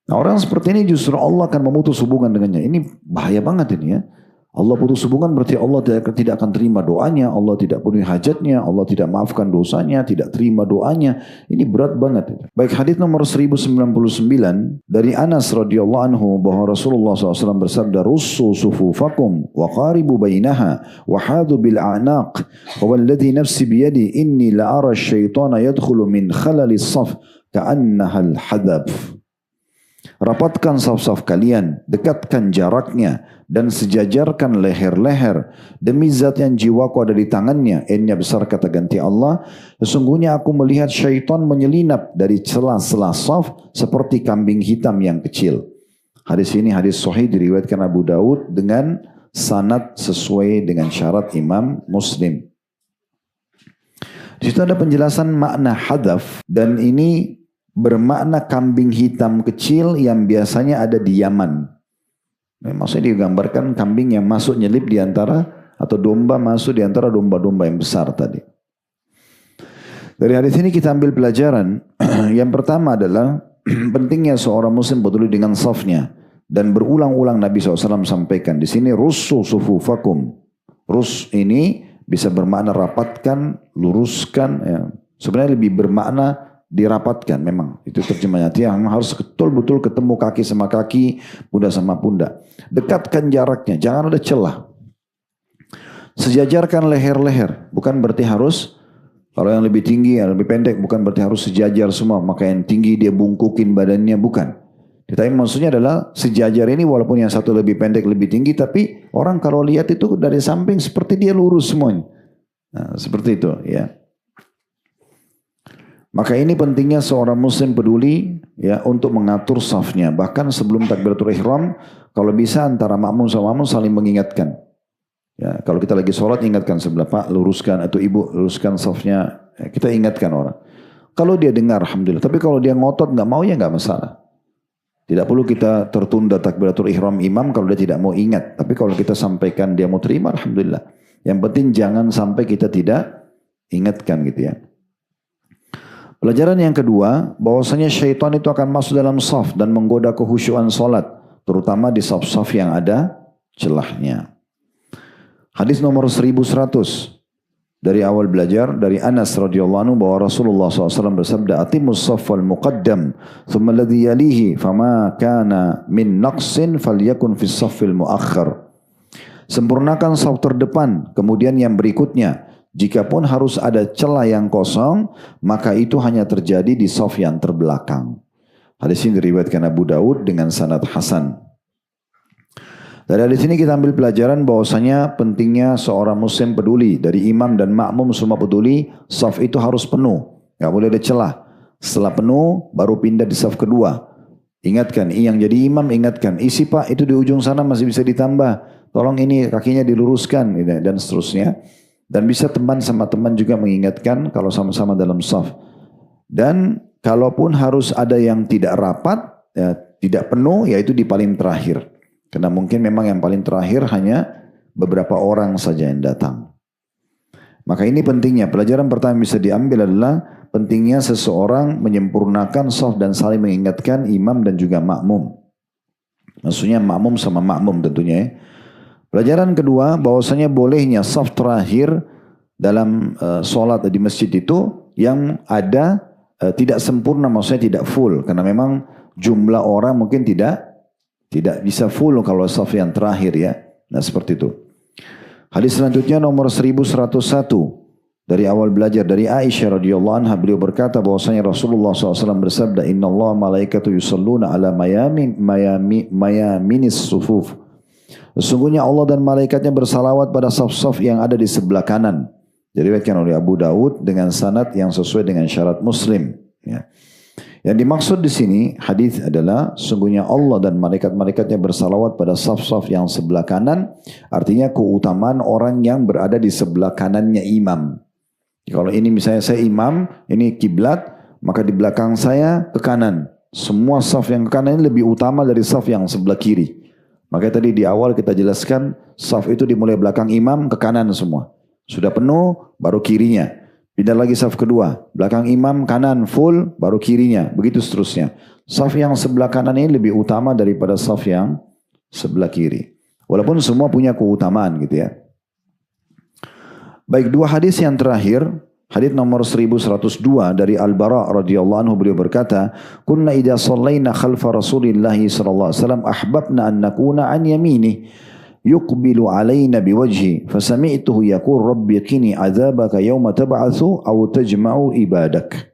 Nah orang seperti ini justru Allah akan memutus hubungan dengannya. Ini bahaya banget ini ya. Allah putus hubungan berarti Allah tidak akan terima doanya, Allah tidak penuhi hajatnya, Allah tidak maafkan dosanya, tidak terima doanya. Ini berat banget. Baik, hadis nomor 1099 dari Anas radhiyallahu anhu bahwa Rasulullah SAW bersabda, "Russu sufufakum wa qaribu bainaha wa hadu bil a'naq wa walladhi nafsi biyadi inni la ara asyaitana yadkhulu min khalali as-saf ka'annaha al-hadab." Rapatkan saf-saf kalian, dekatkan jaraknya, dan sejajarkan leher-leher. Demi zat yang jiwaku ada di tangannya, N-nya besar kata ganti Allah, sesungguhnya aku melihat syaitan menyelinap dari celah-celah saf seperti kambing hitam yang kecil. Hadis ini hadis sahih diriwayatkan Abu Daud dengan sanad sesuai dengan syarat Imam Muslim. Di situ ada penjelasan makna hadaf dan ini bermakna kambing hitam kecil yang biasanya ada di Yaman. Nah, maksudnya digambarkan kambing yang masuk nyelip di antara atau domba masuk di antara domba-domba yang besar tadi. Dari hadis ini kita ambil pelajaran. Yang pertama adalah pentingnya seorang muslim peduli dengan safnya. Dan berulang-ulang Nabi SAW sampaikan di sini, russu sufufakum. Rus ini bisa bermakna rapatkan, luruskan. Ya. Sebenarnya lebih bermakna dirapatkan memang. Itu terjemahnya. Yang harus betul-betul ketemu kaki sama kaki, pundak sama pundak. Dekatkan jaraknya, jangan ada celah. Sejajarkan leher-leher. Bukan berarti harus, kalau yang lebih tinggi, yang lebih pendek, bukan berarti harus sejajar semua. Maka yang tinggi dia bungkukin badannya, bukan. Tapi maksudnya adalah sejajar ini walaupun yang satu lebih pendek, lebih tinggi. Tapi orang kalau lihat itu dari samping seperti dia lurus semuanya. Nah, seperti itu ya. Maka ini pentingnya seorang muslim peduli ya untuk mengatur safnya. Bahkan sebelum takbiratul ihram, kalau bisa antara makmum sama makmum saling mengingatkan. Ya, kalau kita lagi sholat ingatkan sebelah Pak luruskan atau Ibu luruskan safnya. Ya, kita ingatkan orang. Kalau dia dengar alhamdulillah. Tapi kalau dia ngotot nggak mau ya nggak masalah. Tidak perlu kita tertunda takbiratul ihram imam kalau dia tidak mau ingat. Tapi kalau kita sampaikan dia mau terima alhamdulillah. Yang penting jangan sampai kita tidak ingatkan gitu ya. Pelajaran yang kedua, bahwasanya syaitan itu akan masuk dalam saf dan menggoda kehusyuan salat, terutama di saf-saf yang ada celahnya. Hadis nomor 1100 dari awal belajar dari Anas radhiyallahu anhu bahwa Rasulullah SAW bersabda, "Atimus saffal muqaddam, thumma alladhi yalihi, fama kana min naqsin falyakun fis saffil muakhkhar." Sempurnakan saf terdepan, kemudian yang berikutnya. Jikapun harus ada celah yang kosong, maka itu hanya terjadi di saf yang terbelakang. Hadis ini diriwayatkan Abu Daud dengan sanad hasan. Dari hadis ini kita ambil pelajaran bahwasanya pentingnya seorang muslim peduli. Dari imam dan makmum semua peduli, saf itu harus penuh. Gak boleh ada celah. Setelah penuh, baru pindah di saf kedua. Ingatkan, yang jadi imam ingatkan. Isi Pak, itu di ujung sana masih bisa ditambah. Tolong ini kakinya diluruskan, dan seterusnya. Dan bisa teman sama teman juga mengingatkan kalau sama-sama dalam saf. Dan kalaupun harus ada yang tidak rapat, ya, tidak penuh, yaitu di paling terakhir. Karena mungkin memang yang paling terakhir hanya beberapa orang saja yang datang. Maka ini pentingnya. Pelajaran pertama yang bisa diambil adalah pentingnya seseorang menyempurnakan saf dan saling mengingatkan imam dan juga makmum. Maksudnya makmum sama makmum tentunya ya. Pelajaran kedua, bahwasanya bolehnya saf terakhir dalam sholat di masjid itu yang ada tidak sempurna, maksudnya tidak full. Karena memang jumlah orang mungkin tidak bisa full kalau saf yang terakhir ya. Nah seperti itu. Hadis selanjutnya nomor 1101 dari awal belajar dari Aisyah radhiyallahu anha, beliau berkata bahwasanya Rasulullah SAW bersabda, Inna Allah malaikatu yusalluna ala mayaminis sufuf. Sesungguhnya Allah dan malaikatnya bersalawat pada saf-saf yang ada di sebelah kanan. Diriwayatkan oleh Abu Daud dengan sanad yang sesuai dengan syarat Muslim. Ya. Yang dimaksud di sini hadis adalah sungguhnya Allah dan malaikat-malaikatnya bersalawat pada saf-saf yang sebelah kanan. Artinya keutamaan orang yang berada di sebelah kanannya imam. Kalau ini misalnya saya imam, ini kiblat, maka di belakang saya ke kanan. Semua saf yang ke kanan ini lebih utama dari saf yang sebelah kiri. Makanya tadi di awal kita jelaskan saf itu dimulai belakang imam ke kanan semua. Sudah penuh baru kirinya. Pindah lagi saf kedua. Belakang imam kanan full baru kirinya. Begitu seterusnya. Saf yang sebelah kanan ini lebih utama daripada saf yang sebelah kiri. Walaupun semua punya keutamaan gitu ya. Baik, dua hadis yang terakhir. Hadis nomor 1102 dari Al-Bara radhiyallahu anhu, beliau berkata, "Kunna idza shallaina khalfa Rasulillah sallallahu alaihi wasallam ahbabna an nakuna an yamini yuqbilu alaina biwajhi fasami'tuhu yaqul rabbi qini adzabaka yawma tab'atsu aw tajma'u ibadak."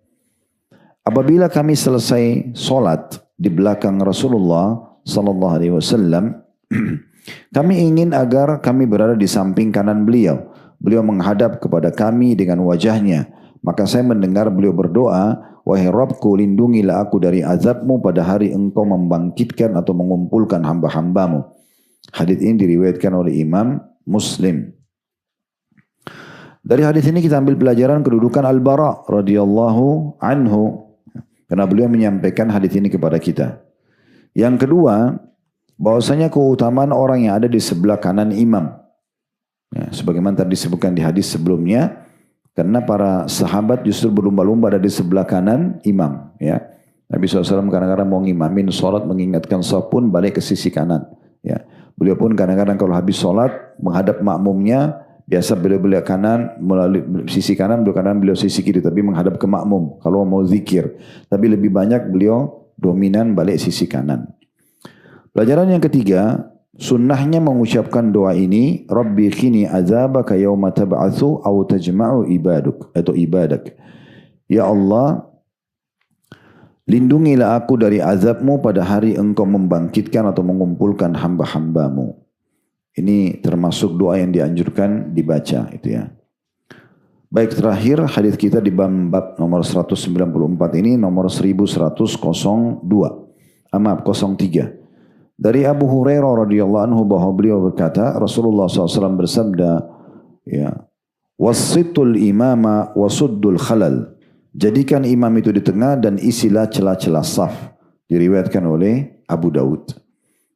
Apabila kami selesai salat di belakang Rasulullah sallallahu alaihi wasallam, kami ingin agar kami berada di samping kanan beliau. Beliau menghadap kepada kami dengan wajahnya. Maka saya mendengar beliau berdoa, "Wahai Rabbku, lindungilah aku dari azabmu pada hari engkau membangkitkan atau mengumpulkan hamba-hambamu." Hadits ini diriwayatkan oleh Imam Muslim. Dari hadis ini kita ambil pelajaran kedudukan Al-Bara radhiyallahu anhu, karena beliau menyampaikan hadis ini kepada kita. Yang kedua, bahwasanya keutamaan orang yang ada di sebelah kanan imam. Ya, sebagaimana tadi disebutkan di hadis sebelumnya, karena para sahabat justru berlomba-lomba ada di sebelah kanan imam. Ya, Nabi SAW kadang-kadang mau ngimamin sholat, mengingatkan sholat pun balik ke sisi kanan. Ya, beliau pun kadang-kadang kalau habis sholat menghadap makmumnya, biasa beliau kanan, melalui sisi kanan, beliau sisi kiri, tapi menghadap ke makmum kalau mau zikir. Tapi lebih banyak beliau dominan balik sisi kanan. Pelajaran yang ketiga, sunnahnya mengucapkan doa ini, Rabbi qini azabaka yawma tab'atsu aw tajma'u ibadak. Ya Allah, lindungilah aku dari azabmu pada hari engkau membangkitkan atau mengumpulkan hamba-hambamu. Ini termasuk doa yang dianjurkan dibaca itu ya. Baik, terakhir hadis kita di bab nomor 194 ini nomor 1102. Maaf, 03. Dari Abu Hurairah radhiyallahu anhu bahwa beliau berkata, Rasulullah SAW bersabda, ya, wasitul imama wasuddul khalal. Jadikan imam itu di tengah dan isilah celah-celah saf. Diriwayatkan oleh Abu Daud.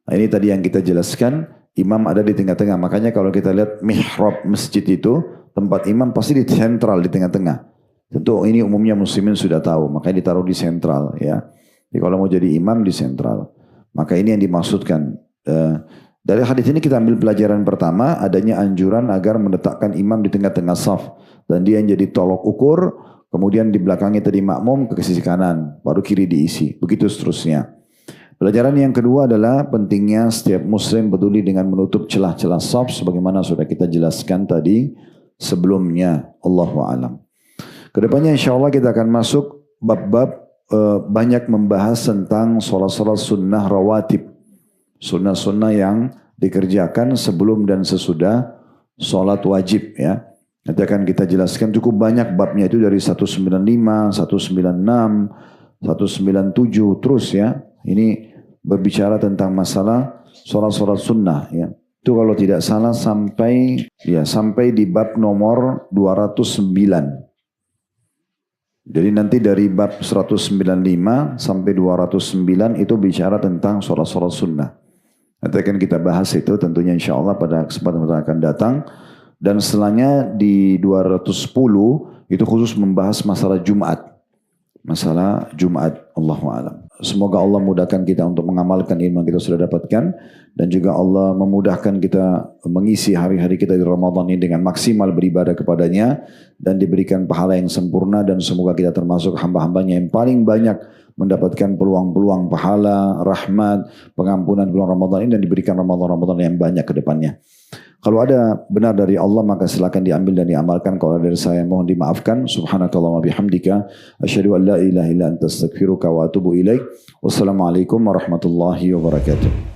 Nah, ini tadi yang kita jelaskan, imam ada di tengah-tengah. Makanya kalau kita lihat mihrab masjid itu, tempat imam pasti di sentral, di tengah-tengah. Tentu ini umumnya muslimin sudah tahu, makanya ditaruh di sentral. Ya. Jadi kalau mau jadi imam di sentral. Maka ini yang dimaksudkan. Dari hadis ini kita ambil pelajaran pertama, adanya anjuran agar meletakkan imam di tengah-tengah saf. Dan dia yang jadi tolok ukur, kemudian di belakangnya tadi makmum ke sisi kanan, baru kiri diisi. Begitu seterusnya. Pelajaran yang kedua adalah pentingnya setiap muslim peduli dengan menutup celah-celah saf sebagaimana sudah kita jelaskan tadi sebelumnya. Allahu a'lam. Kedepannya insyaAllah kita akan masuk bab-bab banyak membahas tentang sholat-sholat sunnah rawatib. Sunnah-sunnah yang dikerjakan sebelum dan sesudah sholat wajib ya. Nanti akan kita jelaskan cukup banyak babnya itu dari 195, 196, 197 terus ya. Ini berbicara tentang masalah sholat-sholat sunnah ya. Itu kalau tidak salah sampai di bab nomor 209. Jadi nanti dari bab 195 sampai 209 itu bicara tentang sholat-sholat sunnah. Nanti akan kita bahas itu tentunya insya Allah pada kesempatan yang akan datang. Dan setelahnya di 210 itu khusus membahas masalah Jumat. Masalah Jumat, Allahu a'lam. Semoga Allah mudahkan kita untuk mengamalkan ilmu yang kita sudah dapatkan. Dan juga Allah memudahkan kita mengisi hari-hari kita di Ramadan ini dengan maksimal beribadah kepadanya. Dan diberikan pahala yang sempurna. Dan semoga kita termasuk hamba-hambanya yang paling banyak mendapatkan peluang-peluang pahala, rahmat, pengampunan bulan Ramadan ini. Dan diberikan Ramadan-Ramadan yang banyak ke depannya. Kalau ada benar dari Allah maka silakan diambil dan diamalkan. Kalau dari saya mohon dimaafkan. Subhanakallahumma bihamdika asyhadu an la ilaha illa anta astaghfiruka wa atubu ilaik. Wassalamualaikum warahmatullahi wabarakatuh.